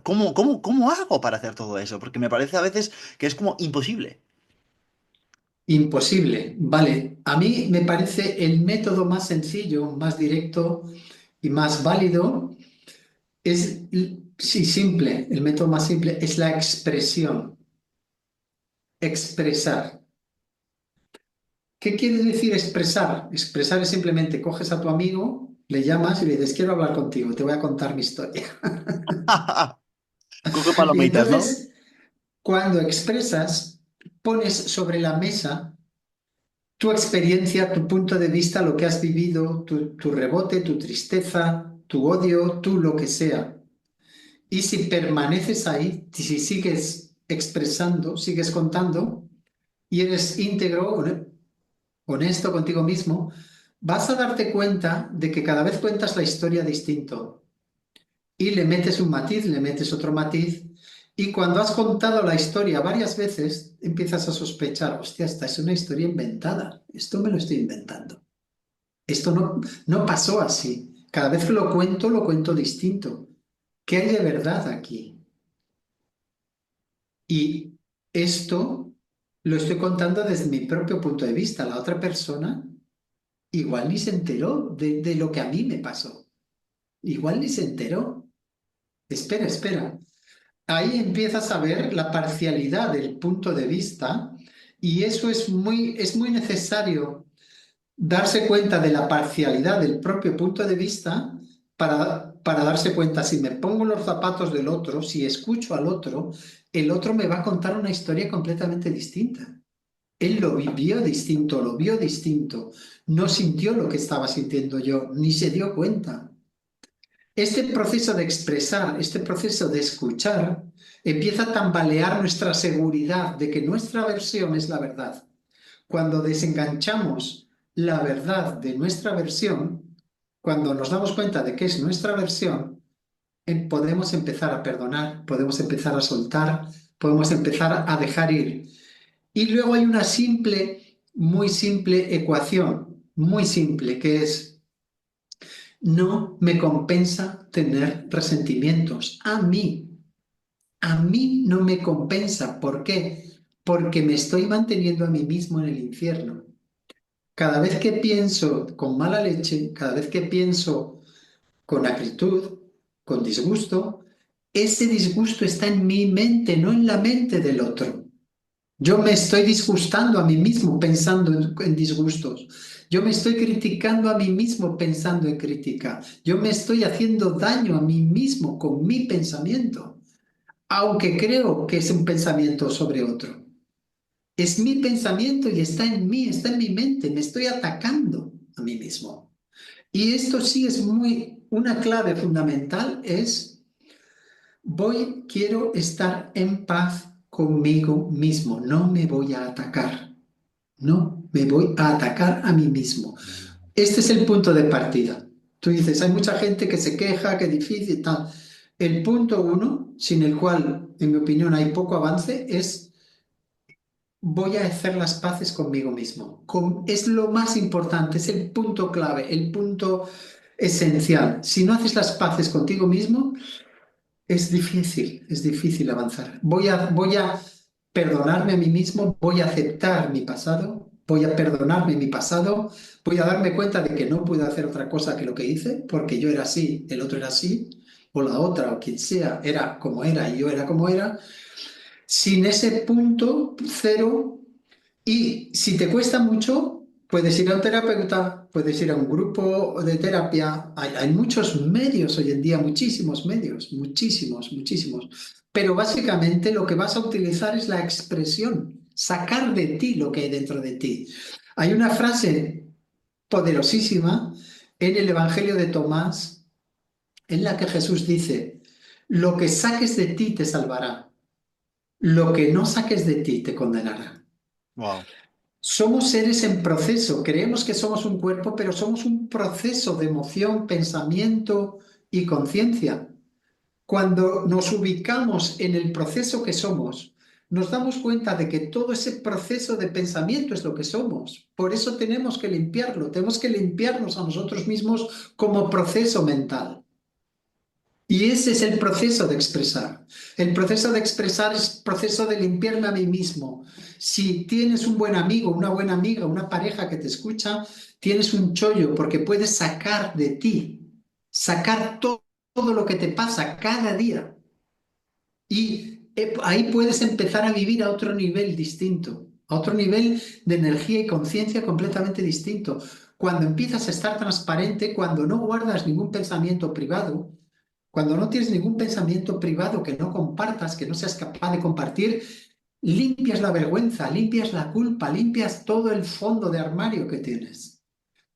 S1: ¿Cómo hago para hacer todo eso? Porque me parece a veces que es como imposible.
S2: Imposible, vale. A mí me parece el método más sencillo, más directo y más válido sí, simple, el método más simple es la expresión, expresar. ¿Qué quiere decir expresar? Expresar es simplemente coges a tu amigo Le llamas y le dices, quiero hablar contigo, te voy a contar mi historia.
S1: Coge
S2: Y
S1: palomitas, ¿no?
S2: entonces, cuando expresas, pones sobre la mesa tu experiencia, tu punto de vista, lo que has vivido, tu rebote, tu tristeza, tu odio, tú lo que sea. Y si permaneces ahí, si sigues expresando, sigues contando y eres íntegro, honesto contigo mismo, vas a darte cuenta de que cada vez cuentas la historia distinto y le metes un matiz, le metes otro matiz. Y cuando has contado la historia varias veces, empiezas a sospechar, hostia, esta es una historia inventada, esto me lo estoy inventando. Esto no pasó así. Cada vez que lo cuento distinto. ¿Qué hay de verdad aquí? Y esto lo estoy contando desde mi propio punto de vista. La otra persona igual ni se enteró de lo que a mí me pasó. Igual ni se enteró. Espera, espera. Ahí empiezas a ver la parcialidad del punto de vista y eso es muy necesario darse cuenta de la parcialidad del propio punto de vista para darse cuenta, si me pongo los zapatos del otro, si escucho al otro, el otro me va a contar una historia completamente distinta. Él lo vivió distinto, lo vio distinto, no sintió lo que estaba sintiendo yo, ni se dio cuenta. Este proceso de expresar, este proceso de escuchar, empieza a tambalear nuestra seguridad de que nuestra versión es la verdad. Cuando desenganchamos la verdad de nuestra versión, cuando nos damos cuenta de que es nuestra versión, podemos empezar a perdonar, podemos empezar a soltar, podemos empezar a dejar ir. Y luego hay una simple, muy simple ecuación, muy simple, que es: no me compensa tener resentimientos. A mí no me compensa. ¿Por qué? Porque me estoy manteniendo a mí mismo en el infierno. Cada vez que pienso con mala leche, cada vez que pienso con acritud, con disgusto, ese disgusto está en mi mente, no en la mente del otro. Yo me estoy disgustando a mí mismo pensando en disgustos. Yo me estoy criticando a mí mismo pensando en crítica. Yo me estoy haciendo daño a mí mismo con mi pensamiento, aunque creo que es un pensamiento sobre otro. Es mi pensamiento y está en mí, está en mi mente. Me estoy atacando a mí mismo. Y esto sí es una clave fundamental es quiero estar en paz conmigo mismo. No me voy a atacar. No, me voy a atacar a mí mismo. Este es el punto de partida. Tú dices, hay mucha gente que se queja, que es difícil, tal. El punto uno, sin el cual, en mi opinión, hay poco avance, es voy a hacer las paces conmigo mismo. Es lo más importante, es el punto clave, el punto esencial. Si no haces las paces contigo mismo, es difícil avanzar. Voy a perdonarme a mí mismo, voy a aceptar mi pasado, voy a perdonarme mi pasado, voy a darme cuenta de que no puedo hacer otra cosa que lo que hice, porque yo era así, el otro era así, o la otra, o quien sea, era como era y yo era como era. Sin ese punto cero, y si te cuesta mucho, puedes ir a un terapeuta, puedes ir a un grupo de terapia. Hay muchos medios hoy en día, muchísimos medios, muchísimos, muchísimos. Pero básicamente lo que vas a utilizar es la expresión, sacar de ti lo que hay dentro de ti. Hay una frase poderosísima en el Evangelio de Tomás en la que Jesús dice: lo que saques de ti te salvará, lo que no saques de ti te condenará.
S1: Wow.
S2: Somos seres en proceso, creemos que somos un cuerpo, pero somos un proceso de emoción, pensamiento y conciencia. Cuando nos ubicamos en el proceso que somos, nos damos cuenta de que todo ese proceso de pensamiento es lo que somos. Por eso tenemos que limpiarlo, tenemos que limpiarnos a nosotros mismos como proceso mental. Y ese es el proceso de expresar. El proceso de expresar es proceso de limpiarme a mí mismo. Si tienes un buen amigo, una buena amiga, una pareja que te escucha, tienes un chollo porque puedes sacar de ti, sacar todo lo que te pasa cada día. Y ahí puedes empezar a vivir a otro nivel distinto, a otro nivel de energía y conciencia completamente distinto. Cuando empiezas a estar transparente, cuando no guardas ningún pensamiento privado, cuando no tienes ningún pensamiento privado que no compartas, que no seas capaz de compartir, limpias la vergüenza, limpias la culpa, limpias todo el fondo de armario que tienes.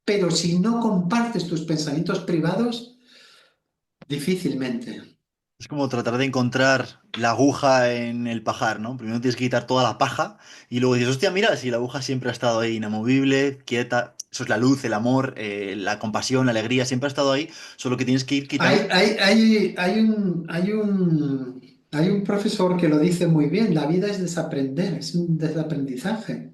S2: Pero si no compartes tus pensamientos privados, difícilmente.
S1: Es como tratar de encontrar la aguja en el pajar, ¿no? Primero tienes que quitar toda la paja y luego dices, hostia, mira, si la aguja siempre ha estado ahí inamovible, quieta, eso es la luz, el amor, la compasión, la alegría, siempre ha estado ahí, solo que tienes que ir
S2: Hay,
S1: quitando.
S2: hay, hay un profesor que lo dice muy bien, la vida es desaprender, es un desaprendizaje.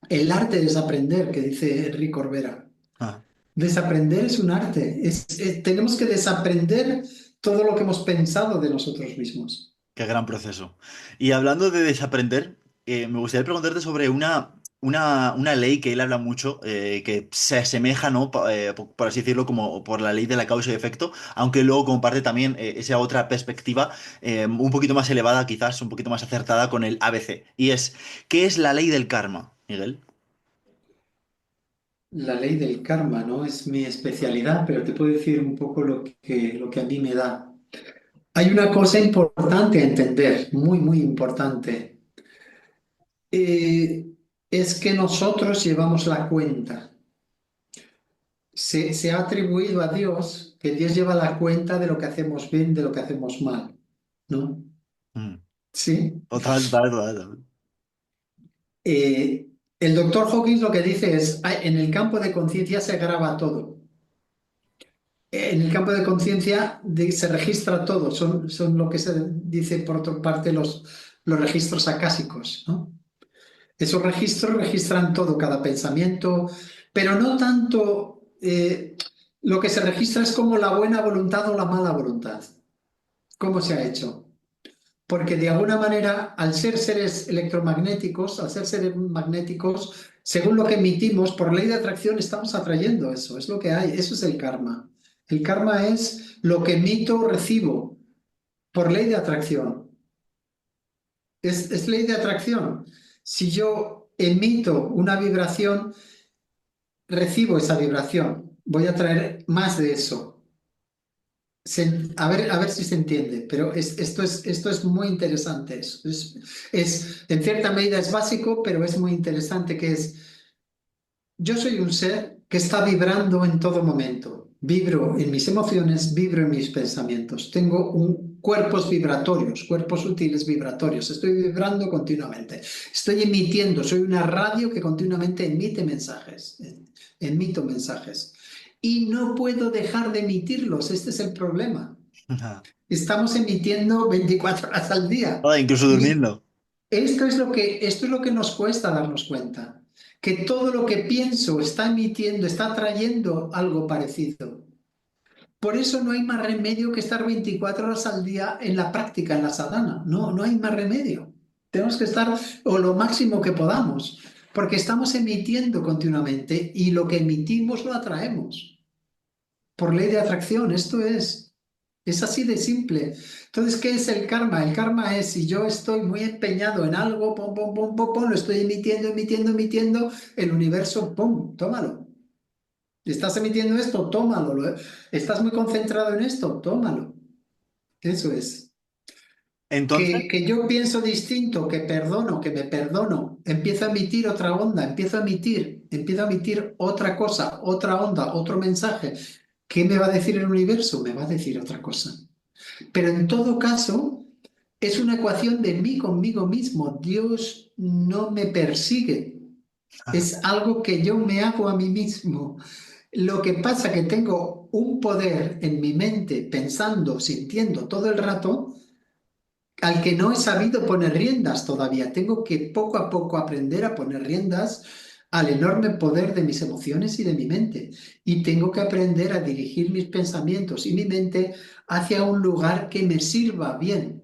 S2: El arte de desaprender, que dice Enrique Corbera.
S1: Ah,
S2: Desaprender es un arte. Tenemos que desaprender todo lo que hemos pensado de nosotros mismos.
S1: qué gran proceso. Y hablando de desaprender, me gustaría preguntarte sobre una ley que él habla mucho, que se asemeja, ¿no? Por así decirlo, como por la ley de la causa y efecto, aunque luego comparte también esa otra perspectiva, un poquito más elevada, quizás, un poquito más acertada con el ABC. Y es, ¿qué es la ley del karma, Miguel?
S2: La ley del karma, ¿no? Es mi especialidad, pero te puedo decir un poco lo que a mí me da. Hay una cosa importante a entender, muy, muy importante. Eh, es que nosotros llevamos la cuenta. Se ha atribuido a Dios que Dios lleva la cuenta de lo que hacemos bien, de lo que hacemos mal, ¿no?
S1: Mm,
S2: Sí.
S1: total, total, total.
S2: Eh, el doctor Hawkins lo que dice es, en el campo de conciencia se graba todo. En el campo de conciencia se registra todo, son lo que se dice por otra parte los registros acásicos, ¿no? Esos registros registran todo, cada pensamiento, pero no tanto, lo que se registra es como la buena voluntad o la mala voluntad, cómo se ha hecho. Porque de alguna manera, al ser seres electromagnéticos, al ser seres magnéticos, según lo que emitimos, por ley de atracción estamos atrayendo eso, es lo que hay, eso es el karma. El karma es lo que emito, recibo, por ley de atracción. Es ley de atracción. Si yo emito una vibración, recibo esa vibración. Voy a traer más de eso. A ver si se entiende, pero esto es muy interesante. En cierta medida es básico, pero es muy interesante que yo soy un ser que está vibrando en todo momento. Vibro en mis emociones, vibro en mis pensamientos. Tengo cuerpos vibratorios, cuerpos sutiles vibratorios. Estoy vibrando continuamente. Estoy emitiendo, soy una radio que continuamente emite mensajes. Emito mensajes. Y no puedo dejar de emitirlos. Este es el problema. Estamos emitiendo 24 horas al día.
S1: Ah, incluso
S2: Y
S1: durmiendo.
S2: esto es lo que nos cuesta darnos cuenta, que todo lo que pienso está emitiendo, está trayendo algo parecido. Por eso no hay más remedio que estar 24 horas al día en la práctica, en la sadhana. No, no hay más remedio. Tenemos que estar o lo máximo que podamos, porque estamos emitiendo continuamente y lo que emitimos lo atraemos por ley de atracción. Esto es así de simple. Entonces, ¿qué es el karma? El karma es si yo estoy muy empeñado en algo, pum, pum, pum, pum, pum, lo estoy emitiendo, emitiendo, emitiendo, el universo, pum, tómalo. ¿Estás emitiendo esto? Tómalo. ¿Estás muy concentrado en esto? Tómalo. Eso es.
S1: Entonces,
S2: Que yo pienso distinto, que perdono, que me perdono, empiezo a emitir otra onda, empiezo a emitir otra cosa, otra onda, otro mensaje. ¿Qué me va a decir el universo? Me va a decir otra cosa. Pero en todo caso, es una ecuación de mí conmigo mismo. Dios no me persigue. Es algo que yo me hago a mí mismo. Lo que pasa que tengo un poder en mi mente, pensando, sintiendo todo el rato, al que no he sabido poner riendas todavía. Tengo que poco a poco aprender a poner riendas al enorme poder de mis emociones y de mi mente. Y tengo que aprender a dirigir mis pensamientos y mi mente hacia un lugar que me sirva bien.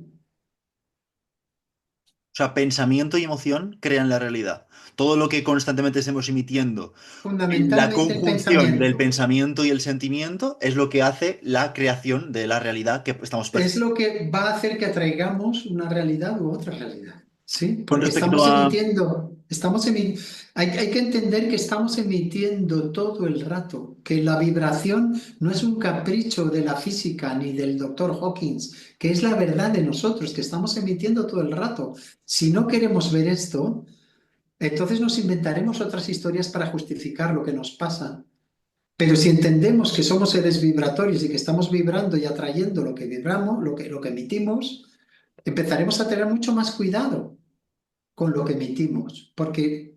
S1: o sea, pensamiento y emoción crean la realidad. Todo lo que constantemente estemos emitiendo, la
S2: Fundamentalmente el
S1: conjunción del
S2: pensamiento.
S1: pensamiento y el sentimiento es lo que hace la creación de la realidad que estamos
S2: Es
S1: percibiendo.
S2: lo que va a hacer que atraigamos una realidad u otra realidad. Sí,
S1: Con
S2: porque
S1: respecto
S2: estamos
S1: a,
S2: emitiendo. Hay que entender que estamos emitiendo todo el rato, que la vibración no es un capricho de la física ni del doctor Hawkins, que es la verdad de nosotros, que estamos emitiendo todo el rato. Si no queremos ver esto, entonces nos inventaremos otras historias para justificar lo que nos pasa. Pero si entendemos que somos seres vibratorios y que estamos vibrando y atrayendo lo que vibramos, lo que emitimos, empezaremos a tener mucho más cuidado con lo que emitimos, porque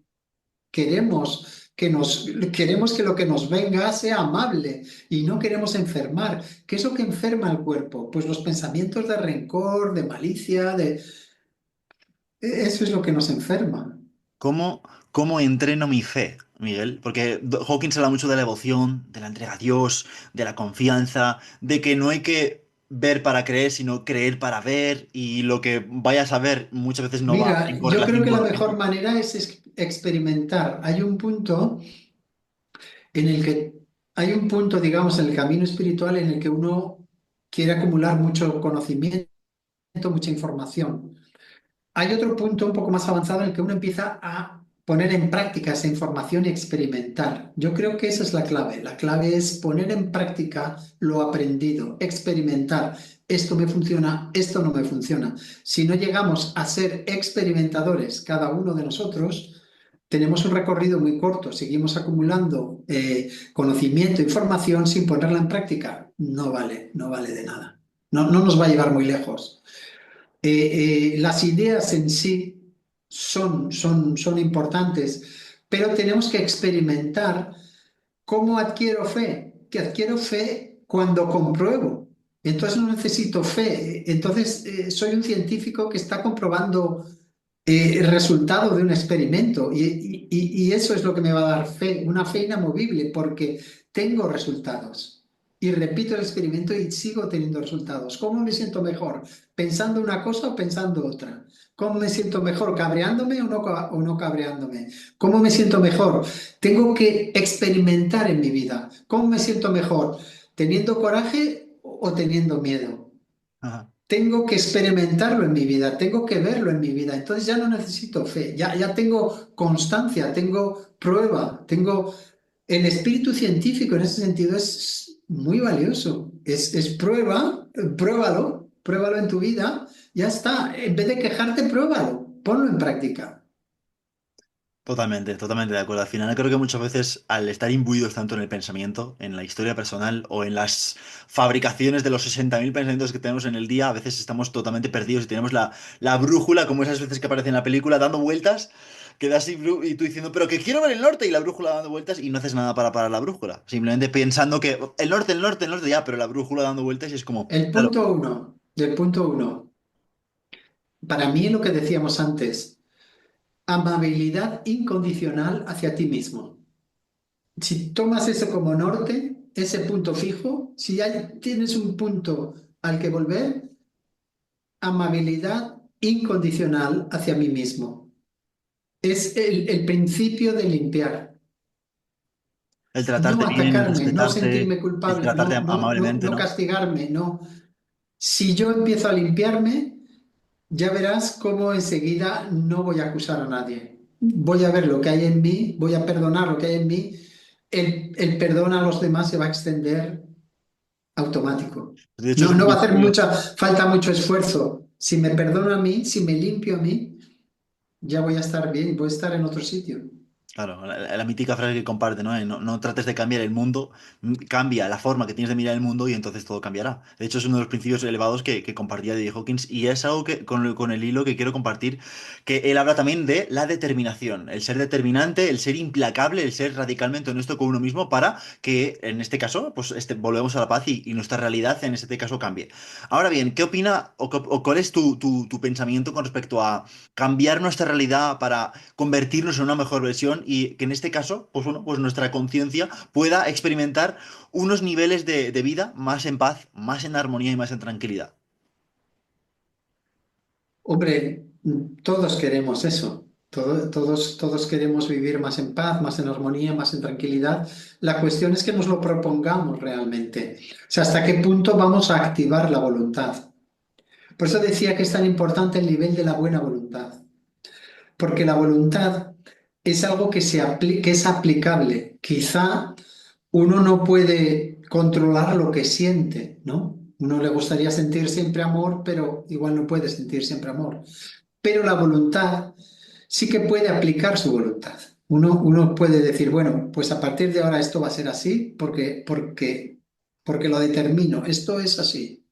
S2: queremos que lo que nos venga sea amable y no queremos enfermar. ¿Qué es lo que enferma al cuerpo? Pues los pensamientos de rencor, de malicia, eso es lo que nos enferma.
S1: ¿Cómo, cómo entreno mi fe, Miguel? Porque Hawkins habla mucho de la devoción, de la entrega a Dios, de la confianza, de que no hay que ver para creer, sino creer para ver, y lo que vayas a ver muchas veces no va en
S2: Mira, yo creo
S1: correlación
S2: que
S1: con
S2: la
S1: lo que...
S2: mejor manera es experimentar. Hay un punto, digamos, en el camino espiritual en el que uno quiere acumular mucho conocimiento, mucha información. Hay otro punto un poco más avanzado en el que uno empieza a poner en práctica esa información y experimentar. Yo creo que esa es la clave. La clave es poner en práctica lo aprendido, experimentar. Esto me funciona, esto no me funciona. Si no llegamos a ser experimentadores, cada uno de nosotros, tenemos un recorrido muy corto, seguimos acumulando conocimiento, información sin ponerla en práctica. No vale, no vale de nada. No, no nos va a llevar muy lejos. Las ideas en sí son importantes, pero tenemos que experimentar cómo adquiero fe, que adquiero fe cuando compruebo. Entonces no necesito fe, entonces soy un científico que está comprobando el resultado de un experimento y eso es lo que me va a dar fe, una fe inamovible, porque tengo resultados. Y repito el experimento y sigo teniendo resultados. ¿Cómo me siento mejor? ¿Pensando una cosa o pensando otra? ¿Cómo me siento mejor? ¿Cabreándome o no cabreándome? ¿Cómo me siento mejor? Tengo que experimentar en mi vida. ¿Cómo me siento mejor? ¿Teniendo coraje o teniendo miedo?
S1: Ajá.
S2: Tengo que experimentarlo en mi vida, tengo que verlo en mi vida. Entonces ya no necesito fe, ya tengo constancia, tengo prueba, tengo... El espíritu científico en ese sentido es muy valioso. Es prueba, pruébalo en tu vida, ya está. En vez de quejarte, pruébalo, ponlo en práctica.
S1: Totalmente, totalmente de acuerdo. Al final creo que muchas veces al estar imbuidos tanto en el pensamiento, en la historia personal o en las fabricaciones de los 60.000 pensamientos que tenemos en el día, a veces estamos totalmente perdidos y tenemos la brújula, como esas veces que aparece en la película, dando vueltas, que das y tú diciendo, pero que quiero ver el norte y la brújula dando vueltas y no haces nada para parar la brújula. Simplemente pensando que el norte, el norte, el norte, ya, pero la brújula dando vueltas y es como, claro,
S2: Del punto uno, para mí lo que decíamos antes, amabilidad incondicional hacia ti mismo. Si tomas eso como norte, ese punto fijo, si tienes un punto al que volver, amabilidad incondicional hacia mí mismo. Es el principio de limpiar.
S1: el
S2: No
S1: tratarte bien, el
S2: atacarme, no
S1: respetarte,
S2: sentirme
S1: el
S2: culpable,
S1: tratarte amablemente,
S2: no
S1: ¿no?
S2: castigarme, no. Si yo empiezo a limpiarme, ya verás cómo enseguida no voy a acusar a nadie. Voy a ver lo que hay en mí, voy a perdonar lo que hay en mí. El perdón a los demás se va a extender automático.
S1: De hecho, es
S2: No,
S1: un
S2: no va a hacer
S1: principio.
S2: falta mucho esfuerzo. Si me perdono a mí, si me limpio a mí, ya voy a estar bien, voy a estar en otro sitio.
S1: Claro, la mítica frase que comparte, ¿no? No, no trates de cambiar el mundo, cambia la forma que tienes de mirar el mundo y entonces todo cambiará. De hecho, es uno de los principios elevados que compartía David Hawkins y es algo que con el hilo que quiero compartir, que él habla también de la determinación, el ser determinante, el ser implacable, el ser radicalmente honesto con uno mismo para que, en este caso, pues volvemos a la paz y nuestra realidad en este caso cambie. Ahora bien, ¿qué opina o cuál es tu pensamiento con respecto a cambiar nuestra realidad para convertirnos en una mejor versión y que en este caso, pues bueno, pues nuestra conciencia pueda experimentar unos niveles de vida más en paz, más en armonía y más en tranquilidad?
S2: Hombre, todos queremos eso. Todos queremos vivir más en paz, más en armonía, más en tranquilidad. La cuestión es que nos lo propongamos realmente. O sea, hasta qué punto vamos a activar la voluntad. Por eso decía que es tan importante el nivel de la buena voluntad. Porque la voluntad es algo que es aplicable. Quizá uno no puede controlar lo que siente, ¿no? Uno le gustaría sentir siempre amor, pero igual no puede sentir siempre amor. Pero la voluntad sí que puede aplicar su voluntad. Uno puede decir, bueno, pues a partir de ahora esto va a ser así porque lo determino, esto es así.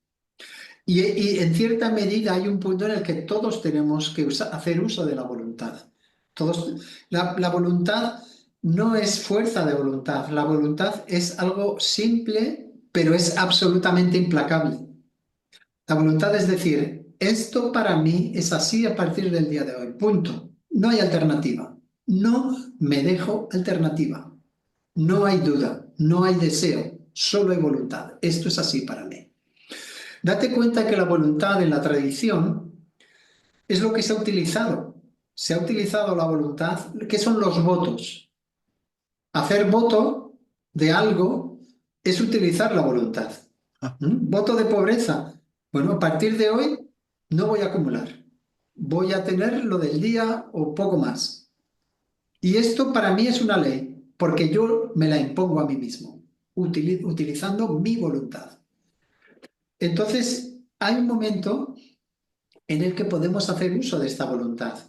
S2: Y en cierta medida hay un punto en el que todos tenemos que hacer uso de la voluntad. La voluntad no es fuerza de voluntad, la voluntad es algo simple, pero es absolutamente implacable. La voluntad es decir, esto para mí es así a partir del día de hoy, punto. No hay alternativa. No me dejo alternativa. No hay duda, no hay deseo, solo hay voluntad. Esto es así para mí. Date cuenta que la voluntad en la tradición es lo que se ha utilizado. Se ha utilizado la voluntad, ¿qué son los votos? Hacer voto de algo es utilizar la voluntad. Voto de pobreza. Bueno, a partir de hoy no voy a acumular. Voy a tener lo del día o poco más. Y esto para mí es una ley, porque yo me la impongo a mí mismo, utilizando mi voluntad. Entonces, hay un momento en el que podemos hacer uso de esta voluntad,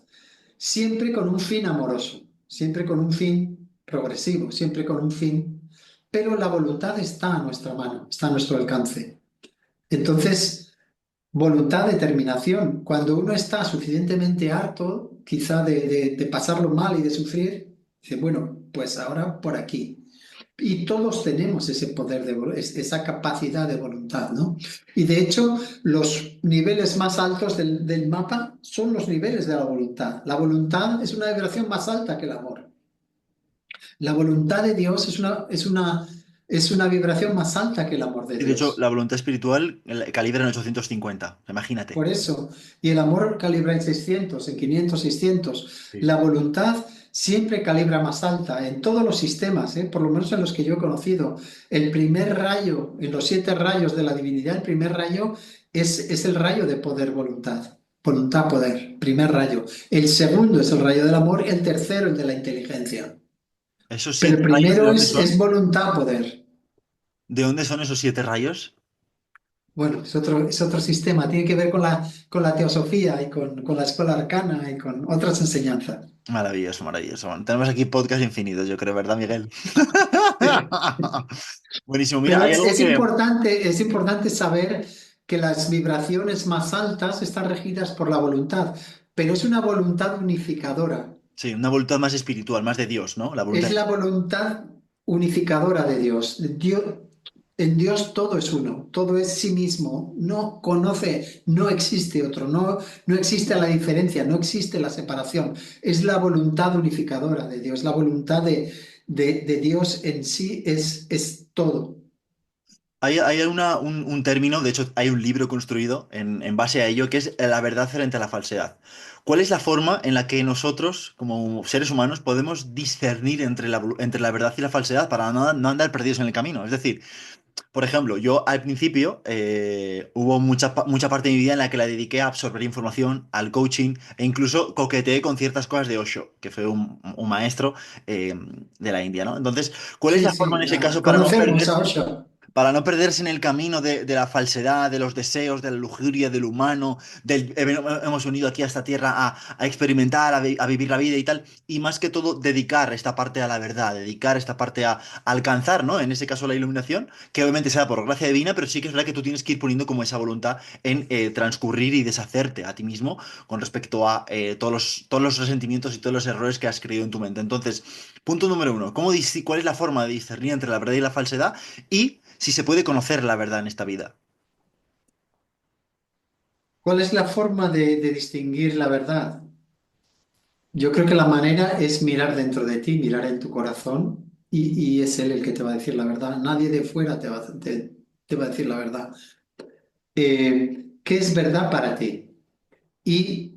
S2: siempre con un fin amoroso, siempre con un fin progresivo, siempre con un fin, pero la voluntad está a nuestra mano, está a nuestro alcance. Entonces, voluntad, determinación. Cuando uno está suficientemente harto, quizá de pasarlo mal y de sufrir, dice, bueno, pues ahora por aquí. Y todos tenemos ese poder, esa capacidad de voluntad, ¿no? Y de hecho, los niveles más altos del mapa son los niveles de la voluntad. La voluntad es una vibración más alta que el amor. La voluntad de Dios es una vibración más alta que el amor de
S1: Y de hecho,
S2: Dios.
S1: la voluntad espiritual calibra en 850, imagínate.
S2: Por eso, y el amor calibra en 600, en 500, 600.
S1: Sí.
S2: La voluntad siempre calibra más alta en todos los sistemas, por lo menos en los que yo he conocido. El primer rayo, en los 7 rayos de la divinidad, el primer rayo es el rayo de poder, voluntad. Voluntad, poder, primer rayo. El segundo es el rayo del amor, el tercero el de la inteligencia.
S1: ¿Esos
S2: Pero
S1: siete
S2: el
S1: rayos de
S2: primero
S1: dónde
S2: es
S1: son?
S2: voluntad, poder.
S1: ¿De dónde son esos 7 rayos?
S2: Bueno, es otro sistema, tiene que ver con la teosofía y con la escuela arcana y con otras enseñanzas.
S1: Maravilloso, maravilloso. Bueno, tenemos aquí podcast infinitos, yo creo, ¿verdad, Miguel?
S2: Sí.
S1: Buenísimo. Mira,
S2: Pero
S1: hay algo que...
S2: es importante saber que las vibraciones más altas están regidas por la voluntad, pero es una voluntad unificadora.
S1: Sí, una voluntad más espiritual, más de Dios, ¿no? La voluntad...
S2: Es la voluntad unificadora de Dios. En Dios todo es uno, todo es sí mismo. No conoce, no existe otro, no existe la diferencia, no existe la separación. Es la voluntad unificadora de Dios, la voluntad de Dios en sí es todo.
S1: Hay un término, de hecho hay un libro construido en base a ello, que es la verdad frente a la falsedad. ¿Cuál es la forma en la que nosotros, como seres humanos, podemos discernir entre la verdad y la falsedad para no andar perdidos en el camino? Es decir, por ejemplo, yo al principio hubo mucha parte de mi vida en la que la dediqué a absorber información, al coaching e incluso coqueteé con ciertas cosas de Osho, que fue un maestro de la India, ¿no? Entonces, ¿cuál es
S2: Sí,
S1: la forma
S2: sí,
S1: en ese caso
S2: conocemos a Osho.
S1: para no perderse en el camino de la falsedad, de los deseos, de la lujuria, del humano, hemos venido aquí a esta tierra a experimentar, a vivir la vida y tal, y más que todo dedicar esta parte a la verdad, dedicar esta parte a alcanzar, ¿no? En ese caso la iluminación, que obviamente sea por gracia divina, pero sí que es verdad que tú tienes que ir poniendo como esa voluntad en transcurrir y deshacerte a ti mismo con respecto a todos los resentimientos y todos los errores que has creído en tu mente. Entonces, punto número uno, ¿cuál es la forma de discernir entre la verdad y la falsedad? Y si se puede conocer la verdad en esta vida.
S2: ¿Cuál es la forma de distinguir la verdad? Yo creo que la manera es mirar dentro de ti, mirar en tu corazón y es él el que te va a decir la verdad. Nadie de fuera te va a decir la verdad. ¿Qué es verdad para ti? Y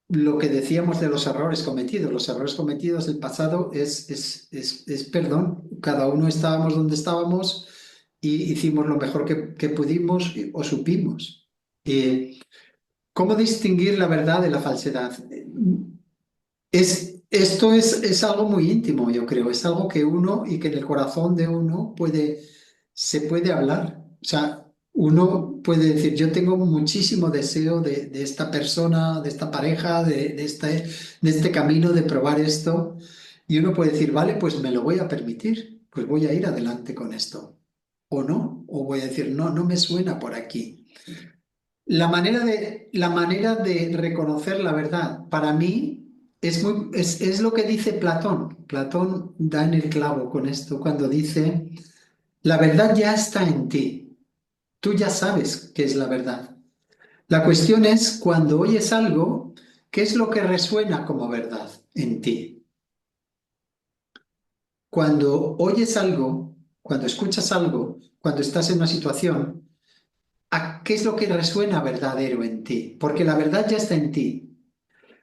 S2: lo que decíamos de los errores cometidos del pasado es perdón. Cada uno estábamos donde estábamos y hicimos lo mejor que pudimos o supimos. ¿Cómo distinguir la verdad de la falsedad? esto es algo muy íntimo, yo creo. Es algo que uno y que en el corazón de uno se puede hablar. O sea, uno puede decir, yo tengo muchísimo deseo de esta persona, de esta pareja, de este camino, de probar esto. Y uno puede decir, vale, pues me lo voy a permitir, pues voy a ir adelante con esto. O no, o voy a decir, no, no me suena por aquí. La manera de reconocer la verdad, para mí, es lo que dice Platón. Platón da en el clavo con esto cuando dice, la verdad ya está en ti. Tú ya sabes qué es la verdad. La cuestión es cuando oyes algo, ¿qué es lo que resuena como verdad en ti? Cuando oyes algo, cuando escuchas algo, cuando estás en una situación, ¿qué es lo que resuena verdadero en ti? Porque la verdad ya está en ti.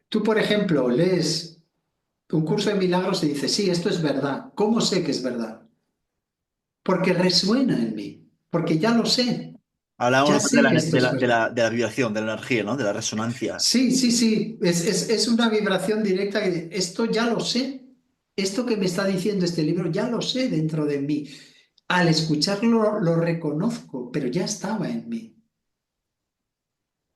S2: Tú, por ejemplo, lees un curso de milagros y dices, sí, esto es verdad. ¿Cómo sé que es verdad? Porque resuena en mí, porque ya lo sé, ya
S1: Hablábamos de
S2: sé
S1: la,
S2: que esto
S1: de
S2: es
S1: la, de
S2: verdad.
S1: la, de la vibración, de la energía, ¿no? De la resonancia.
S2: Sí, sí, sí, es una vibración directa que esto ya lo sé, esto que me está diciendo este libro ya lo sé dentro de mí. Al escucharlo lo reconozco, pero ya estaba en mí.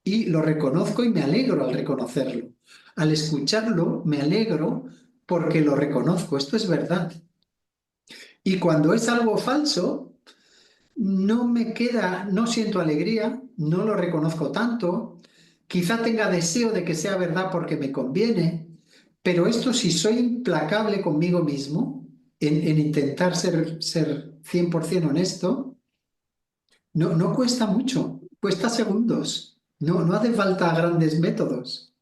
S2: Y lo reconozco y me alegro al reconocerlo. Al escucharlo me alegro porque lo reconozco, esto es verdad. Y cuando es algo falso, no me queda, no siento alegría, no lo reconozco tanto, quizá tenga deseo de que sea verdad porque me conviene, pero esto si soy implacable conmigo mismo, en intentar ser 100% honesto, no, no cuesta mucho, cuesta segundos, no, no hace falta grandes métodos,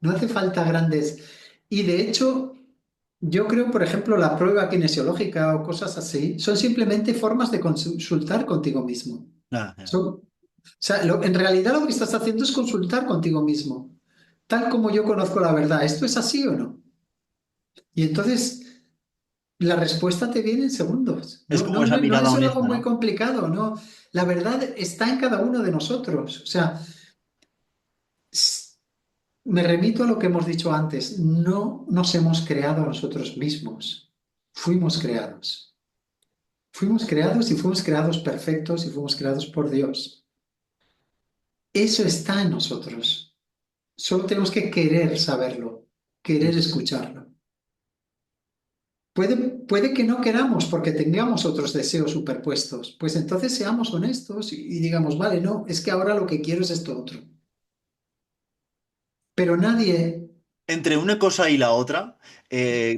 S2: no hace falta grandes... Y de hecho, yo creo, por ejemplo, la prueba kinesiológica o cosas así, son simplemente formas de consultar contigo mismo.
S1: Ah, ya.
S2: O sea, en realidad lo que estás haciendo es consultar contigo mismo, tal como yo conozco la verdad. ¿Esto es así o no? Y entonces la respuesta te viene en segundos.
S1: Es
S2: No,
S1: como
S2: no,
S1: esa
S2: no, no
S1: mirada
S2: es algo
S1: honesta,
S2: muy
S1: ¿no?
S2: complicado, no. La verdad está en cada uno de nosotros. O sea, s- me remito a lo que hemos dicho antes. No nos hemos creado a nosotros mismos. Fuimos creados. Fuimos creados y fuimos creados perfectos y fuimos creados por Dios. Eso está en nosotros. Solo tenemos que querer saberlo, querer escucharlo. Puede que no queramos porque tengamos otros deseos superpuestos. Pues entonces seamos honestos y digamos, vale, no, es que ahora lo que quiero es esto otro. Pero nadie,
S1: Entre una cosa y la otra,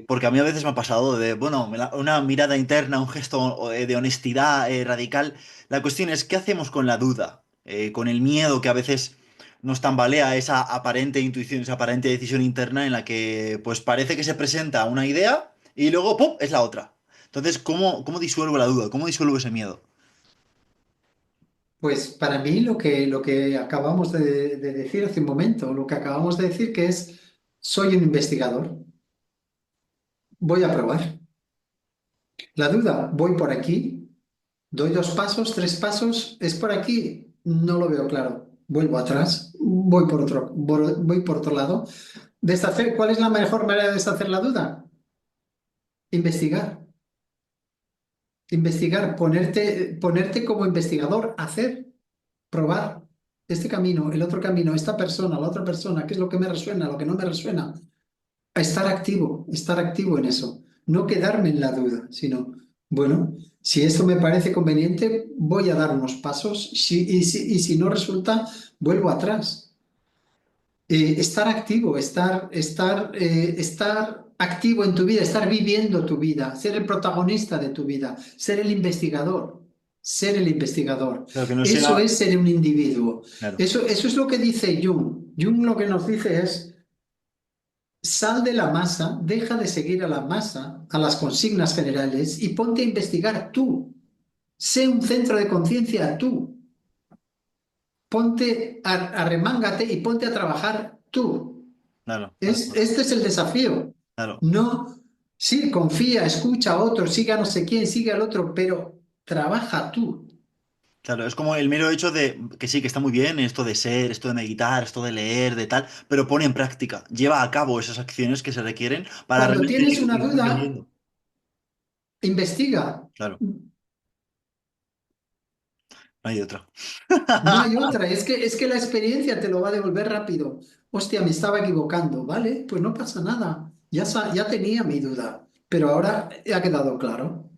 S1: porque a mí a veces me ha pasado de, bueno, una mirada interna, un gesto de honestidad radical. La cuestión es, ¿qué hacemos con la duda? Con el miedo que a veces nos tambalea esa aparente intuición, esa aparente decisión interna en la que pues parece que se presenta una idea y luego, ¡pum!, es la otra. Entonces, ¿cómo disuelvo la duda? ¿Cómo disuelvo ese miedo?
S2: pues para mí lo que acabamos de decir hace un momento, lo que acabamos de decir que es, soy un investigador, voy a probar. La duda, voy por aquí, doy 2 pasos, 3 pasos, es por aquí, no lo veo claro. Vuelvo atrás, voy por otro lado. ¿Cuál es la mejor manera de deshacer la duda? Investigar. Investigar, ponerte como investigador, hacer, probar este camino, el otro camino, esta persona, la otra persona, qué es lo que me resuena, lo que no me resuena. A estar activo en eso. No quedarme en la duda, sino, bueno, si esto me parece conveniente, voy a dar unos pasos y si no resulta, vuelvo atrás. Estar activo, estar activo en tu vida, estar viviendo tu vida, ser el protagonista de tu vida, ser el investigador, ser el investigador.
S1: Pero que no
S2: Eso
S1: sea...
S2: es ser un individuo.
S1: Claro.
S2: Eso es lo que dice Jung. Jung lo que nos dice es, sal de la masa, deja de seguir a la masa, a las consignas generales y ponte a investigar tú. Sé un centro de conciencia tú. Arremángate y ponte a trabajar tú.
S1: Claro, claro,
S2: Este es el desafío.
S1: claro.
S2: No, sí, confía, escucha a otro, siga a no sé quién, siga al otro, pero trabaja tú.
S1: Claro, es como el mero hecho de que sí, que está muy bien esto de ser, esto de meditar, esto de leer, de tal, pero pone en práctica, lleva a cabo esas acciones que se requieren para
S2: Cuando
S1: realmente
S2: tienes una
S1: ir
S2: duda,
S1: comprendiendo.
S2: investiga.
S1: Claro, no hay otra.
S2: No hay otra, es que la experiencia te lo va a devolver rápido. Hostia, me estaba equivocando, ¿vale? Pues no pasa nada. Ya tenía mi duda, pero ahora ha quedado claro.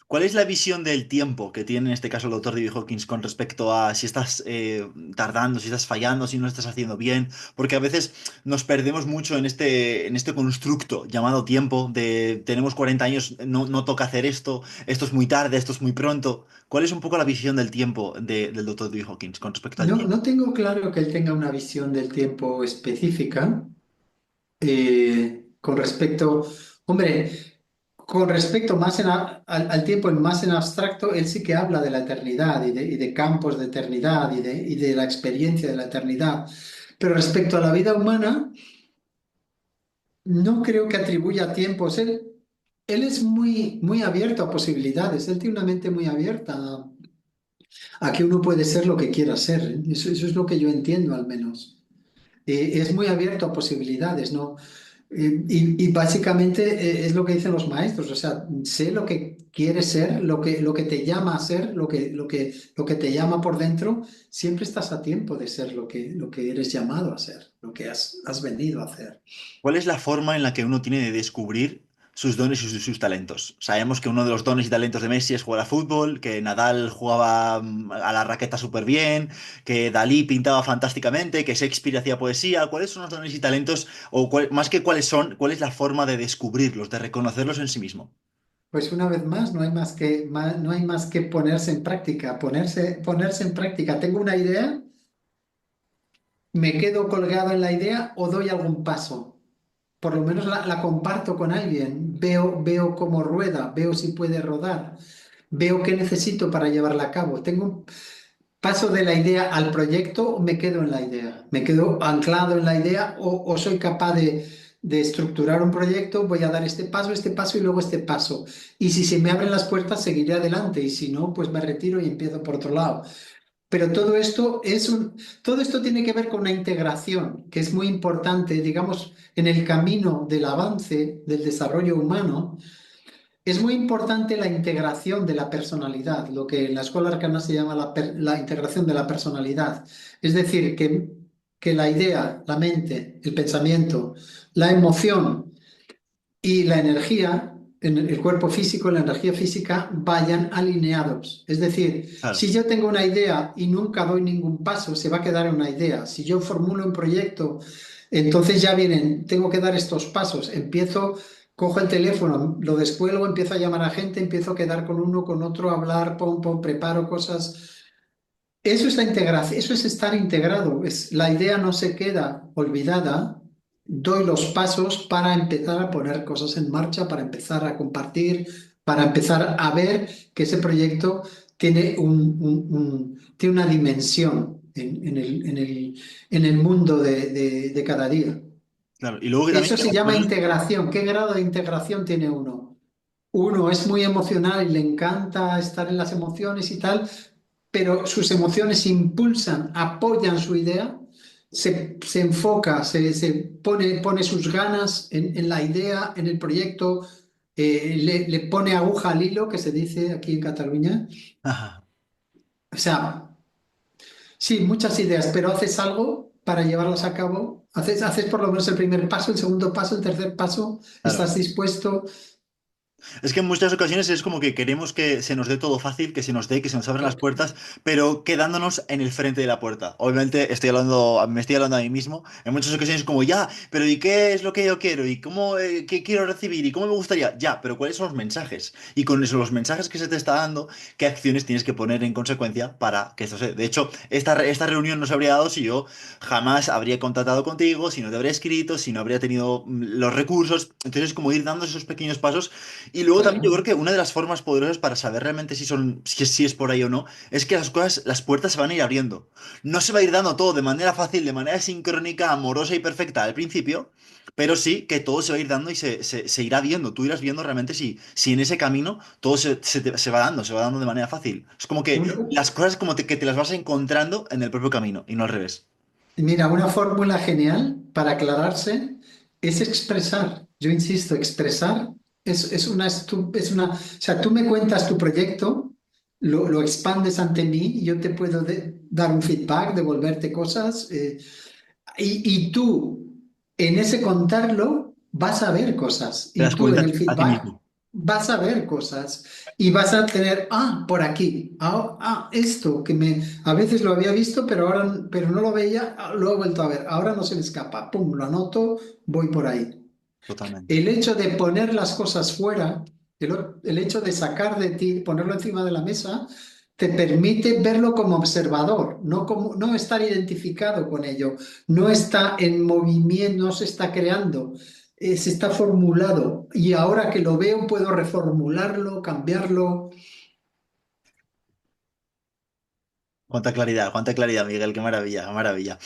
S1: ¿Cuál es la visión del tiempo que tiene en este caso el doctor David Hawkins con respecto a si estás tardando, si estás fallando, si no lo estás haciendo bien? Porque a veces nos perdemos mucho en este constructo llamado tiempo de tenemos 40 años, no, no toca hacer esto es muy tarde, esto es muy pronto. ¿Cuál es un poco la visión del tiempo del doctor David Hawkins con respecto al
S2: No,
S1: tiempo?
S2: no tengo claro que él tenga una visión del tiempo específica con respecto, hombre, con respecto más al tiempo más en abstracto, él sí que habla de la eternidad y de campos de eternidad y de la experiencia de la eternidad. Pero respecto a la vida humana, no creo que atribuya tiempos. Él es muy, muy abierto a posibilidades. Él tiene una mente muy abierta a que uno puede ser lo que quiera ser. Eso es lo que yo entiendo, al menos. Es muy abierto a posibilidades, ¿no? Y básicamente es lo que dicen los maestros, o sea, sé lo que quieres ser, lo que te llama a ser, lo que te llama por dentro, siempre estás a tiempo de ser lo que eres llamado a ser, lo que has venido a hacer.
S1: ¿Cuál es la forma en la que uno tiene de descubrir sus dones y sus talentos? Sabemos que uno de los dones y talentos de Messi es jugar a fútbol, que Nadal jugaba a la raqueta súper bien, que Dalí pintaba fantásticamente, que Shakespeare hacía poesía. ¿Cuáles son los dones y talentos? O más que cuáles son, ¿cuál es la forma de descubrirlos, de reconocerlos en sí mismo?
S2: Pues una vez más, no hay más que ponerse en práctica, ponerse en práctica. Tengo una idea, me quedo colgado en la idea o doy algún paso. Por lo menos la comparto con alguien, veo cómo rueda, veo si puede rodar, veo qué necesito para llevarla a cabo. Tengo un paso de la idea al proyecto o me quedo en la idea, me quedo anclado en la idea o soy capaz de estructurar un proyecto, voy a dar este paso y luego este paso. Y si se me abren las puertas, seguiré adelante y si no, pues me retiro y empiezo por otro lado. Pero todo esto tiene que ver con una integración que es muy importante, digamos, en el camino del avance, del desarrollo humano. Es muy importante la integración de la personalidad, lo que en la escuela arcana se llama la integración de la personalidad. Es decir, que la idea, la mente, el pensamiento, la emoción y la energía, en el cuerpo físico, la energía física, vayan alineados. Es decir,
S1: Claro.
S2: si yo tengo una idea y nunca doy ningún paso, se va a quedar en una idea. Si yo formulo un proyecto, entonces ya vienen, tengo que dar estos pasos. Cojo el teléfono, lo descuelgo, empiezo a llamar a gente, empiezo a quedar con uno, con otro, a hablar, pum, pum, preparo cosas. Eso es la integración, eso es estar integrado. La idea no se queda olvidada. Doy los pasos para empezar a poner cosas en marcha, para empezar a compartir, para empezar a ver que ese proyecto tiene una dimensión en el mundo de cada día.
S1: Claro. Y luego que también
S2: Eso
S1: que
S2: se
S1: las
S2: llama
S1: cosas.
S2: integración. ¿Qué grado de integración tiene uno? Uno es muy emocional y le encanta estar en las emociones y tal, pero sus emociones impulsan, apoyan su idea, se enfoca, pone sus ganas en la idea, en el proyecto, le pone aguja al hilo, que se dice aquí en Cataluña.
S1: Ajá,
S2: O sea, sí, muchas ideas, pero haces algo para llevarlas a cabo. Haces por lo menos el primer paso, el segundo paso, el tercer paso,
S1: claro.
S2: estás dispuesto.
S1: Es que en muchas ocasiones es como que queremos que se nos dé todo fácil, que se nos dé, que se nos abran las puertas, pero quedándonos en el frente de la puerta. Obviamente me estoy hablando a mí mismo. En muchas ocasiones como, ya, pero ¿y qué es lo que yo quiero? ¿Y cómo, qué quiero recibir? ¿Y cómo me gustaría? Ya, pero ¿cuáles son los mensajes? Y con eso, los mensajes que se te está dando, ¿qué acciones tienes que poner en consecuencia para que esto se... De hecho, esta reunión no se habría dado si yo jamás habría contactado contigo, si no te habría escrito, si no habría tenido los recursos. Entonces es como ir dando esos pequeños pasos Y luego también yo
S2: Claro.
S1: creo que una de las formas poderosas para saber realmente si es por ahí o no, es que las cosas, las puertas se van a ir abriendo. No se va a ir dando todo de manera fácil, de manera sincrónica, amorosa y perfecta al principio, pero sí que todo se va a ir dando y se irá viendo. Tú irás viendo realmente si en ese camino todo se va dando de manera fácil. Es como que
S2: Un-
S1: las cosas que te las vas encontrando en el propio camino y no al revés.
S2: Mira, una fórmula genial para aclararse es expresar. Yo insisto, expresar o sea, tú me cuentas tu proyecto, lo expandes ante mí y yo te puedo dar un feedback, devolverte cosas, y tú en ese contarlo vas a ver cosas
S1: Te
S2: y
S1: das
S2: tú en
S1: cuenta
S2: el
S1: a ti
S2: feedback
S1: mismo.
S2: vas a ver cosas y vas a tener, por aquí, esto que a veces lo había visto, pero no lo veía, lo he vuelto a ver, ahora no se me escapa, pum, lo anoto, voy por ahí.
S1: Totalmente.
S2: El hecho de poner las cosas fuera, el hecho de sacar de ti, ponerlo encima de la mesa, te permite verlo como observador, no estar identificado con ello, no está en movimiento, no se está creando, se está formulado. Y ahora que lo veo, puedo reformularlo, cambiarlo.
S1: Cuánta claridad, Miguel, qué maravilla, qué maravilla.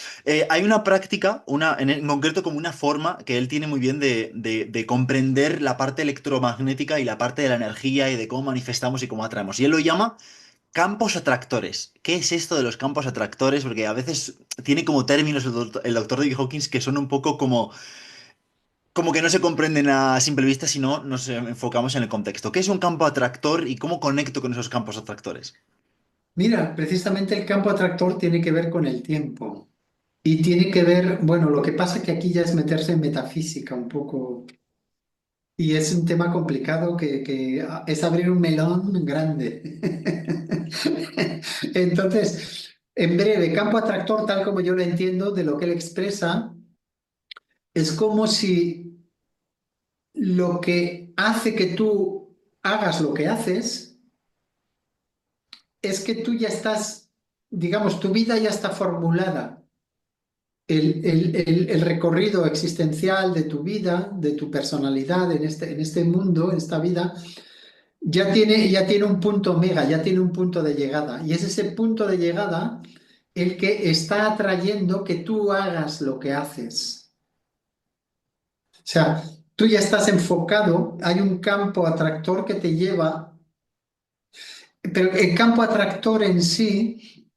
S1: Hay una práctica, en concreto como una forma que él tiene muy bien de comprender la parte electromagnética y la parte de la energía y de cómo manifestamos y cómo atraemos. Y él lo llama campos atractores. ¿Qué es esto de los campos atractores? Porque a veces tiene como términos el doctor David Hawkins que son un poco como que no se comprenden a simple vista si no nos enfocamos en el contexto. ¿Qué es un campo atractor y cómo conecto con esos campos atractores?
S2: Mira, precisamente el campo atractor tiene que ver con el tiempo. Y tiene que ver, bueno, lo que pasa es que aquí ya es meterse en metafísica un poco. Y es un tema complicado que es abrir un melón grande. Entonces, en breve, campo atractor, tal como yo lo entiendo, de lo que él expresa, es como si lo que hace que tú hagas lo que haces es que tú ya estás, digamos, tu vida ya está formulada. El recorrido existencial de tu vida, de tu personalidad en este mundo, en esta vida, ya tiene un punto mega, ya tiene un punto de llegada. Y es ese punto de llegada el que está atrayendo que tú hagas lo que haces. O sea, tú ya estás enfocado, hay un campo atractor que te lleva, pero el campo atractor en sí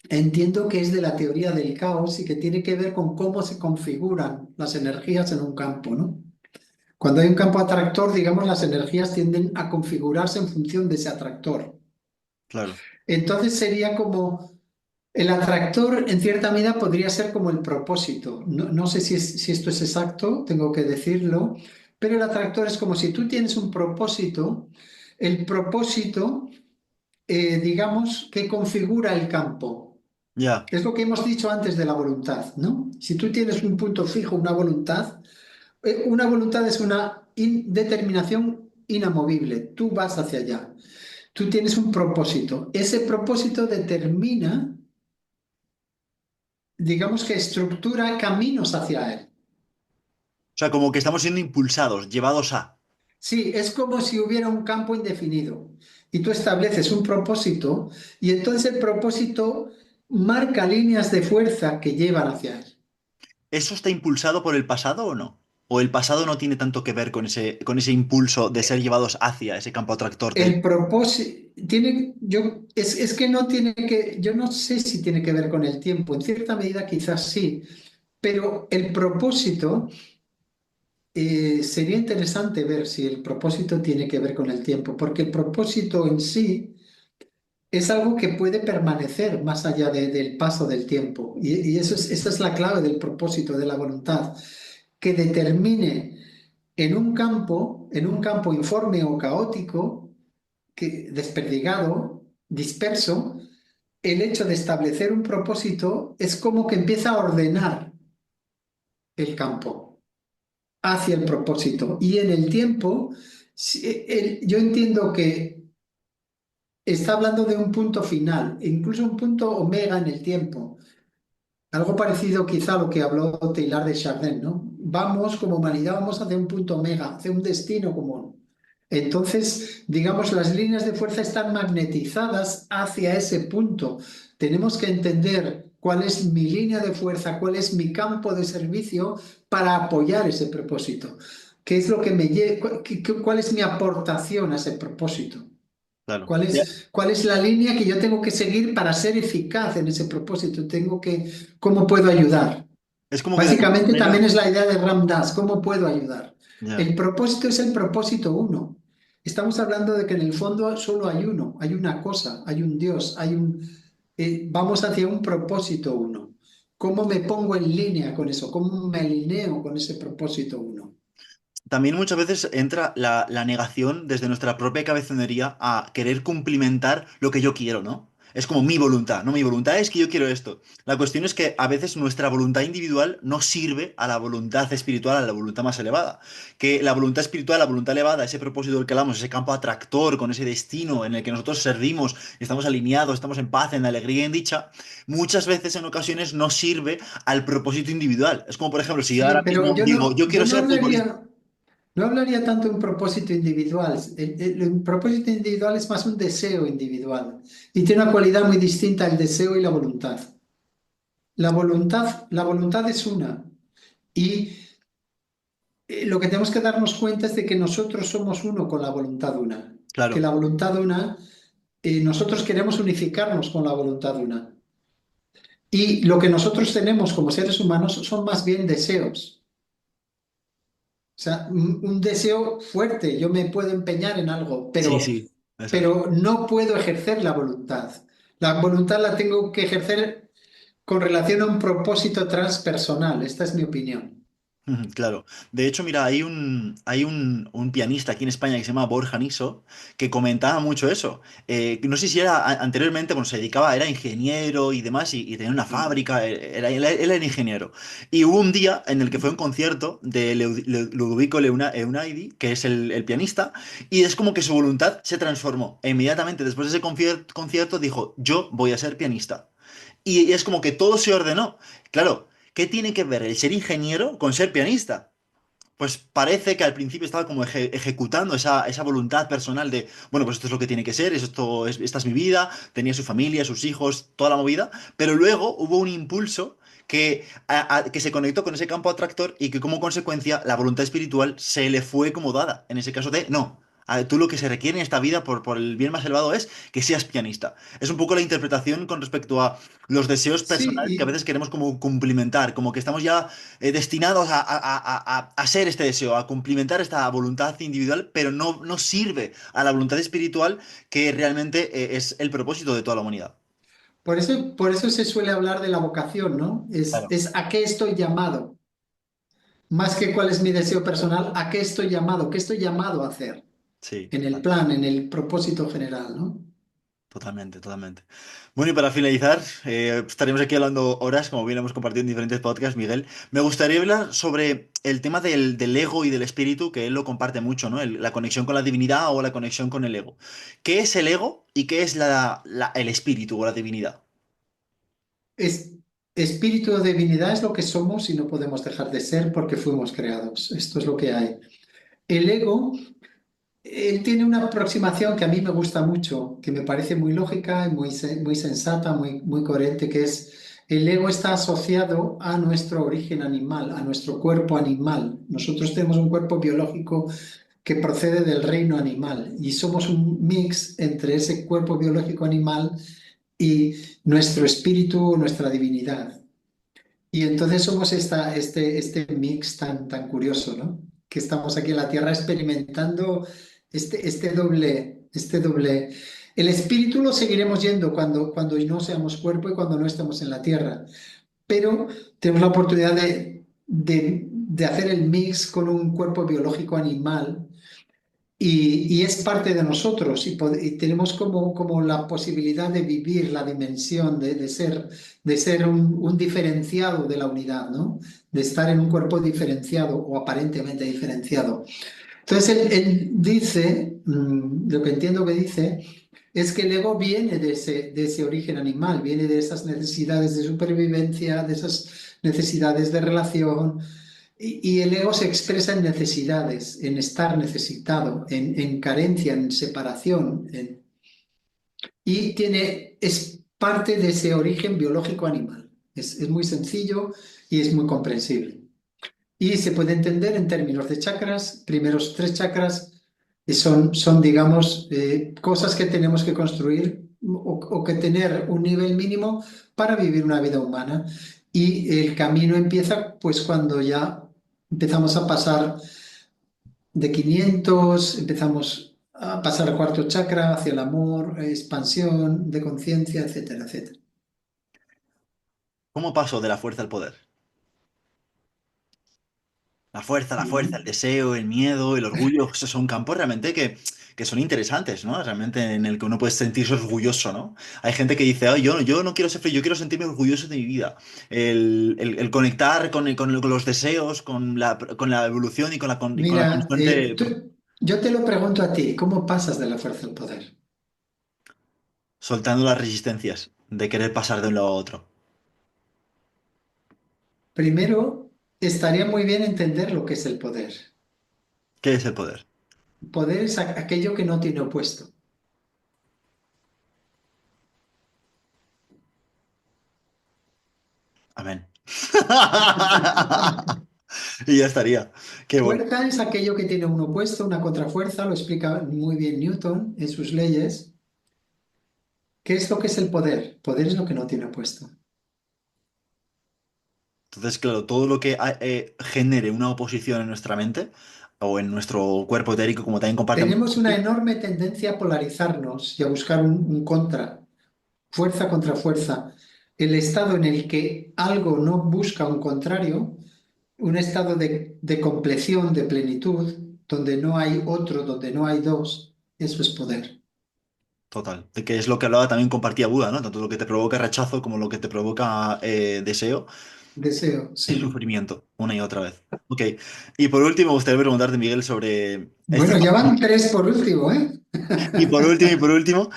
S2: entiendo que es de la teoría del caos y que tiene que ver con cómo se configuran las energías en un campo, ¿no? Cuando hay un campo atractor, digamos, las energías tienden a configurarse en función de ese atractor.
S1: Claro.
S2: Entonces sería como el atractor, en cierta medida, podría ser como el propósito. No sé si esto es exacto, tengo que decirlo, pero el atractor es como si tú tienes un propósito, el propósito, digamos, que configura el campo.
S1: Ya.
S2: Es lo que hemos dicho antes de la voluntad, ¿no? Si tú tienes un punto fijo, una voluntad es una determinación inamovible, tú vas hacia allá. Tú tienes un propósito. Ese propósito determina, digamos que estructura caminos hacia él.
S1: O sea, como que estamos siendo impulsados, llevados a.
S2: Sí, es como si hubiera un campo indefinido y tú estableces un propósito y entonces el propósito marca líneas de fuerza que llevan hacia él.
S1: ¿Eso está impulsado por el pasado o no? ¿O el pasado no tiene tanto que ver con ese impulso de ser llevados hacia ese campo atractor del...
S2: El propósito tiene, es que no tiene que, yo no sé si tiene que ver con el tiempo, en cierta medida quizás sí, pero el propósito sería interesante ver si el propósito tiene que ver con el tiempo, porque el propósito en sí es algo que puede permanecer más allá del paso del tiempo. Y esa es la clave del propósito de la voluntad, que determine en un campo informe o caótico, desperdigado, disperso, el hecho de establecer un propósito es como que empieza a ordenar el campo hacia el propósito. Y en el tiempo, yo entiendo que está hablando de un punto final, e incluso un punto omega en el tiempo. Algo parecido quizá a lo que habló Teilhard de Chardin, ¿no? Vamos, como humanidad, vamos hacia un punto omega, hacia un destino común. Entonces, digamos, las líneas de fuerza están magnetizadas hacia ese punto. Tenemos que entender cuál es mi línea de fuerza, cuál es mi campo de servicio para apoyar ese propósito. ¿Qué es lo que me cuál es mi aportación a ese propósito?
S1: Claro.
S2: ¿Cuál es la línea que yo tengo que seguir para ser eficaz en ese propósito? ¿Cómo puedo ayudar?
S1: Es como que de alguna
S2: Básicamente
S1: manera.
S2: también es la idea de Ram Dass, ¿cómo puedo ayudar?
S1: Ya.
S2: El propósito es el propósito uno. Estamos hablando de que en el fondo solo hay uno, hay una cosa, hay un Dios, vamos hacia un propósito uno. ¿Cómo me pongo en línea con eso? ¿Cómo me alineo con ese propósito uno?
S1: También muchas veces entra la negación desde nuestra propia cabezonería a querer cumplimentar lo que yo quiero, ¿no? Es como mi voluntad, ¿no? Mi voluntad es que yo quiero esto. La cuestión es que a veces nuestra voluntad individual no sirve a la voluntad espiritual, a la voluntad más elevada. Que la voluntad espiritual, la voluntad elevada, ese propósito del que hablamos, ese campo atractor, con ese destino en el que nosotros servimos, estamos alineados, estamos en paz, en alegría y en dicha, muchas veces en ocasiones no sirve al propósito individual. Es como, por ejemplo, si yo
S2: Sí,
S1: ahora
S2: pero
S1: mismo
S2: yo
S1: digo,
S2: no,
S1: yo quiero
S2: yo no
S1: ser futbolista.
S2: hablaría, no hablaría tanto de un propósito individual. El propósito individual es más un deseo individual y tiene una cualidad muy distinta al deseo y la voluntad. La voluntad es una y lo que tenemos que darnos cuenta es de que nosotros somos uno con la voluntad una, que
S1: Claro.
S2: la voluntad una, nosotros queremos unificarnos con la voluntad una. Y lo que nosotros tenemos como seres humanos son más bien deseos. O sea, un deseo fuerte, yo me puedo empeñar en algo,
S1: Sí,
S2: pero,
S1: sí, eso es.
S2: pero no puedo ejercer la voluntad. La voluntad la tengo que ejercer con relación a un propósito transpersonal. Esta es mi opinión.
S1: Ujú, claro. De hecho, mira, hay un pianista aquí en España que se llama Borja Niso que comentaba mucho eso. No sé si era anteriormente, bueno, se dedicaba, era ingeniero y demás, y tenía una fábrica, él era ingeniero. Y hubo un día en el que fue a un concierto de Ludovico Einaudi, que es el pianista, y es como que su voluntad se transformó. E inmediatamente después de ese concierto dijo, yo voy a ser pianista. Y es como que todo se ordenó. Claro, ¿qué tiene que ver el ser ingeniero con ser pianista? Pues parece que al principio estaba como ejecutando esa voluntad personal de, bueno, pues esto es lo que tiene que ser, esta es mi vida, tenía su familia, sus hijos, toda la movida, pero luego hubo un impulso que se conectó con ese campo atractor y que como consecuencia la voluntad espiritual se le fue como dada, en ese caso de, no, tú lo que se requiere en esta vida por el bien más elevado es que seas pianista. Es un poco la interpretación con respecto a los deseos personales que a
S2: Sí,
S1: veces queremos como cumplimentar, como que estamos ya destinados a ser este deseo, a cumplimentar esta voluntad individual, pero no sirve a la voluntad espiritual que realmente es el propósito de toda la humanidad.
S2: por eso se suele hablar de la vocación, ¿no?
S1: Claro.
S2: Es a qué estoy llamado, más que cuál es mi deseo personal, a qué estoy llamado, qué estoy llamado a hacer
S1: Sí,
S2: en el plan, en el propósito general, ¿no?
S1: totalmente, totalmente. Bueno, y para finalizar, estaremos aquí hablando horas, como bien hemos compartido en diferentes podcasts, Miguel. Me gustaría hablar sobre el tema del ego y del espíritu, que él lo comparte mucho, ¿no? La conexión con la divinidad o la conexión con el ego. ¿Qué es el ego y qué es el espíritu o la divinidad?
S2: Es, espíritu o divinidad es lo que somos y no podemos dejar de ser porque fuimos creados. Esto es lo que hay. El ego, él tiene una aproximación que a mí me gusta mucho, que me parece muy lógica y muy sensata, muy coherente, que es el ego está asociado a nuestro origen animal, a nuestro cuerpo animal. Nosotros tenemos un cuerpo biológico que procede del reino animal y somos un mix entre ese cuerpo biológico animal y nuestro espíritu, nuestra divinidad. Y entonces somos este mix tan curioso, ¿no? Que estamos aquí en la Tierra experimentando este doble. El espíritu lo seguiremos yendo cuando no seamos cuerpo y cuando no estemos en la Tierra, pero tenemos la oportunidad de hacer el mix con un cuerpo biológico animal y es parte de nosotros y tenemos como la posibilidad de vivir la dimensión de ser un diferenciado de la unidad, ¿no? De estar en un cuerpo diferenciado o aparentemente diferenciado. Entonces él dice, lo que entiendo que dice, es que el ego viene de ese origen animal, viene de esas necesidades de supervivencia, de esas necesidades de relación, Y el ego se expresa en necesidades, en estar necesitado, en carencia, en separación, y es parte de ese origen biológico animal. Es muy sencillo y es muy comprensible. Y se puede entender en términos de chakras. Primeros tres chakras son digamos, cosas que tenemos que construir o que tener un nivel mínimo para vivir una vida humana. Y el camino empieza pues cuando ya empezamos a pasar de 500, empezamos a pasar al cuarto chakra, hacia el amor, expansión de conciencia, etcétera, etcétera.
S1: ¿Cómo paso de la fuerza al poder? La fuerza, el deseo, el miedo, el orgullo, esos son campos realmente que son interesantes, ¿no? Realmente en el que uno puede sentirse orgulloso, ¿no? Hay gente que dice, "Ay, yo no quiero ser feliz, yo quiero sentirme orgulloso de mi vida. El conectar con los deseos, con la evolución y con la
S2: Mira,
S1: constante,
S2: yo te lo pregunto a ti, ¿cómo pasas de la fuerza al poder?
S1: soltando las resistencias de querer pasar de un lado a otro.
S2: Primero, estaría muy bien entender lo que es el poder.
S1: ¿Qué es el poder?
S2: Poder es aquello que no tiene opuesto.
S1: Amén. Y ya estaría. Qué bueno.
S2: Fuerza es aquello que tiene un opuesto, una contrafuerza, lo explica muy bien Newton en sus leyes. ¿Qué es lo que es el poder? Poder es lo que no tiene opuesto.
S1: Entonces, claro, todo lo que genere una oposición en nuestra mente o en nuestro cuerpo etérico, como también comparte mucho.
S2: Tenemos una enorme tendencia a polarizarnos y a buscar un contra, fuerza contra fuerza. El estado en el que algo no busca un contrario, un estado de compleción, de plenitud, donde no hay otro, donde no hay dos, eso es poder.
S1: Total. De que es lo que hablaba también compartía Buda, ¿no? Tanto lo que te provoca rechazo como lo que te provoca deseo
S2: Deseo,
S1: es
S2: sí.
S1: sufrimiento, una y otra vez. Ok. Y por último, me gustaría preguntarte, Miguel, sobre este.
S2: Bueno, ya van tres por último, ¿eh?
S1: Y por último,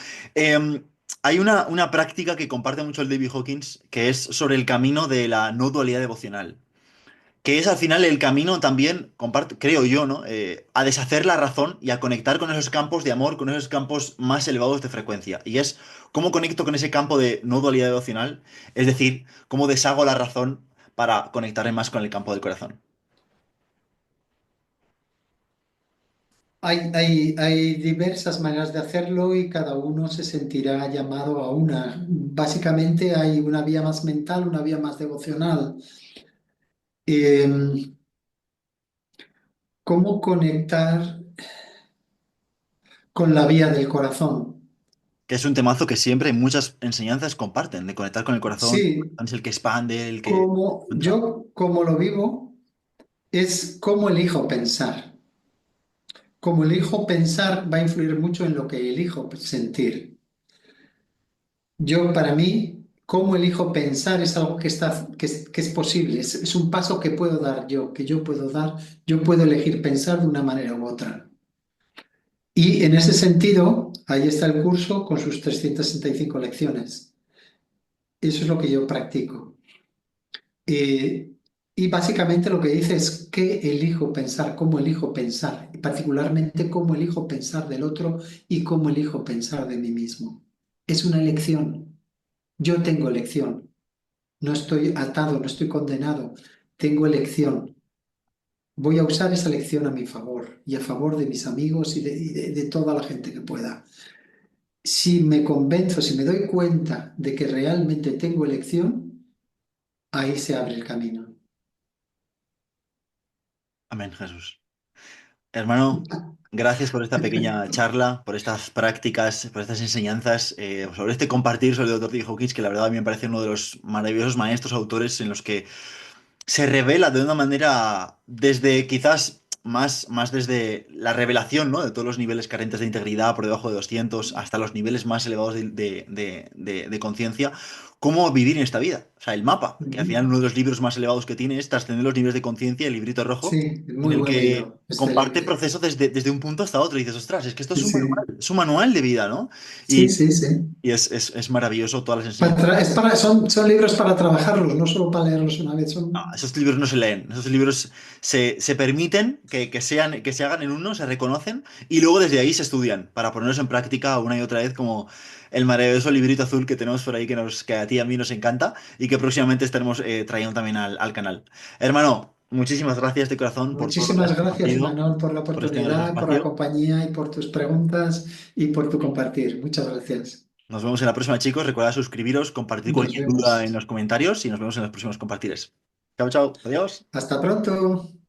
S1: hay una práctica que comparte mucho el David Hawkins, que es sobre el camino de la no dualidad devocional. Que es al final el camino también, comparto, creo yo, ¿no? A deshacer la razón y a conectar con esos campos de amor, con esos campos más elevados de frecuencia. Y es cómo conecto con ese campo de no dualidad devocional, es decir, cómo deshago la razón para conectarme más con el campo del corazón.
S2: Hay diversas maneras de hacerlo y cada uno se sentirá llamado a una. Básicamente hay una vía más mental, una vía más devocional. Eh, ¿Cómo conectar con la vía del corazón?
S1: Que es un temazo que siempre muchas enseñanzas comparten, de conectar con el corazón,
S2: Sí,
S1: es el que expande, el que
S2: como
S1: encuentra.
S2: yo, como lo vivo, es cómo elijo pensar. Como elijo pensar va a influir mucho en lo que elijo sentir. Yo, para mí, cómo elijo pensar es algo que es posible, es un paso que puedo dar yo, que yo puedo dar, yo puedo elegir pensar de una manera u otra. Y en ese sentido, ahí está el curso con sus 365 lecciones. Eso es lo que yo practico. Eh, y básicamente lo que dice es qué elijo pensar, cómo elijo pensar, y particularmente cómo elijo pensar del otro y cómo elijo pensar de mí mismo. Es una elección. Yo tengo elección. No estoy atado, no estoy condenado. Tengo elección. Voy a usar esa elección a mi favor y a favor de mis amigos y de toda la gente que pueda. Si me convenzo, si me doy cuenta de que realmente tengo elección, ahí se abre el camino.
S1: Amén, Jesús. Hermano, gracias por esta pequeña charla, por estas prácticas, por estas enseñanzas, sobre este compartir sobre el Dr. D. Hawkins, que la verdad a mí me parece uno de los maravillosos maestros autores en los que se revela de una manera desde quizás más desde la revelación, ¿no? De todos los niveles carentes de integridad por debajo de 200 hasta los niveles más elevados de conciencia, cómo vivir en esta vida. O sea, el mapa, que al
S2: Ujú.
S1: final uno de los libros más elevados que tiene es Trascender los niveles de conciencia, el librito rojo,
S2: Sí,
S1: en
S2: muy
S1: el
S2: buen
S1: que
S2: libro,
S1: comparte
S2: excelente.
S1: procesos desde un punto hasta otro. Y dices, ostras, es que esto
S2: Sí, sí,
S1: es un manual de vida, ¿no?
S2: sí,
S1: Y,
S2: sí, sí.
S1: y es maravilloso todas las enseñanzas.
S2: Son libros para trabajarlos, no solo para leerlos una vez.
S1: No, esos libros no se leen, esos libros se permiten que se hagan en uno, se reconocen y luego desde ahí se estudian para ponerlos en práctica una y otra vez como el maravilloso librito azul que tenemos por ahí que a ti y a mí nos encanta y que próximamente estaremos trayendo también al canal. Hermano, muchísimas gracias de corazón por todo lo que has
S2: Muchísimas gracias,
S1: compartido,
S2: Imanol, por la
S1: por este maravilloso
S2: oportunidad, por la
S1: espacio.
S2: compañía y por tus preguntas y por tu compartir. Muchas gracias.
S1: Nos vemos en la próxima, chicos. Recordad suscribiros, compartir
S2: Nos
S1: cualquier duda en
S2: vemos.
S1: los comentarios y nos vemos en los próximos compartires. Chao, chao. Adiós.
S2: Hasta pronto.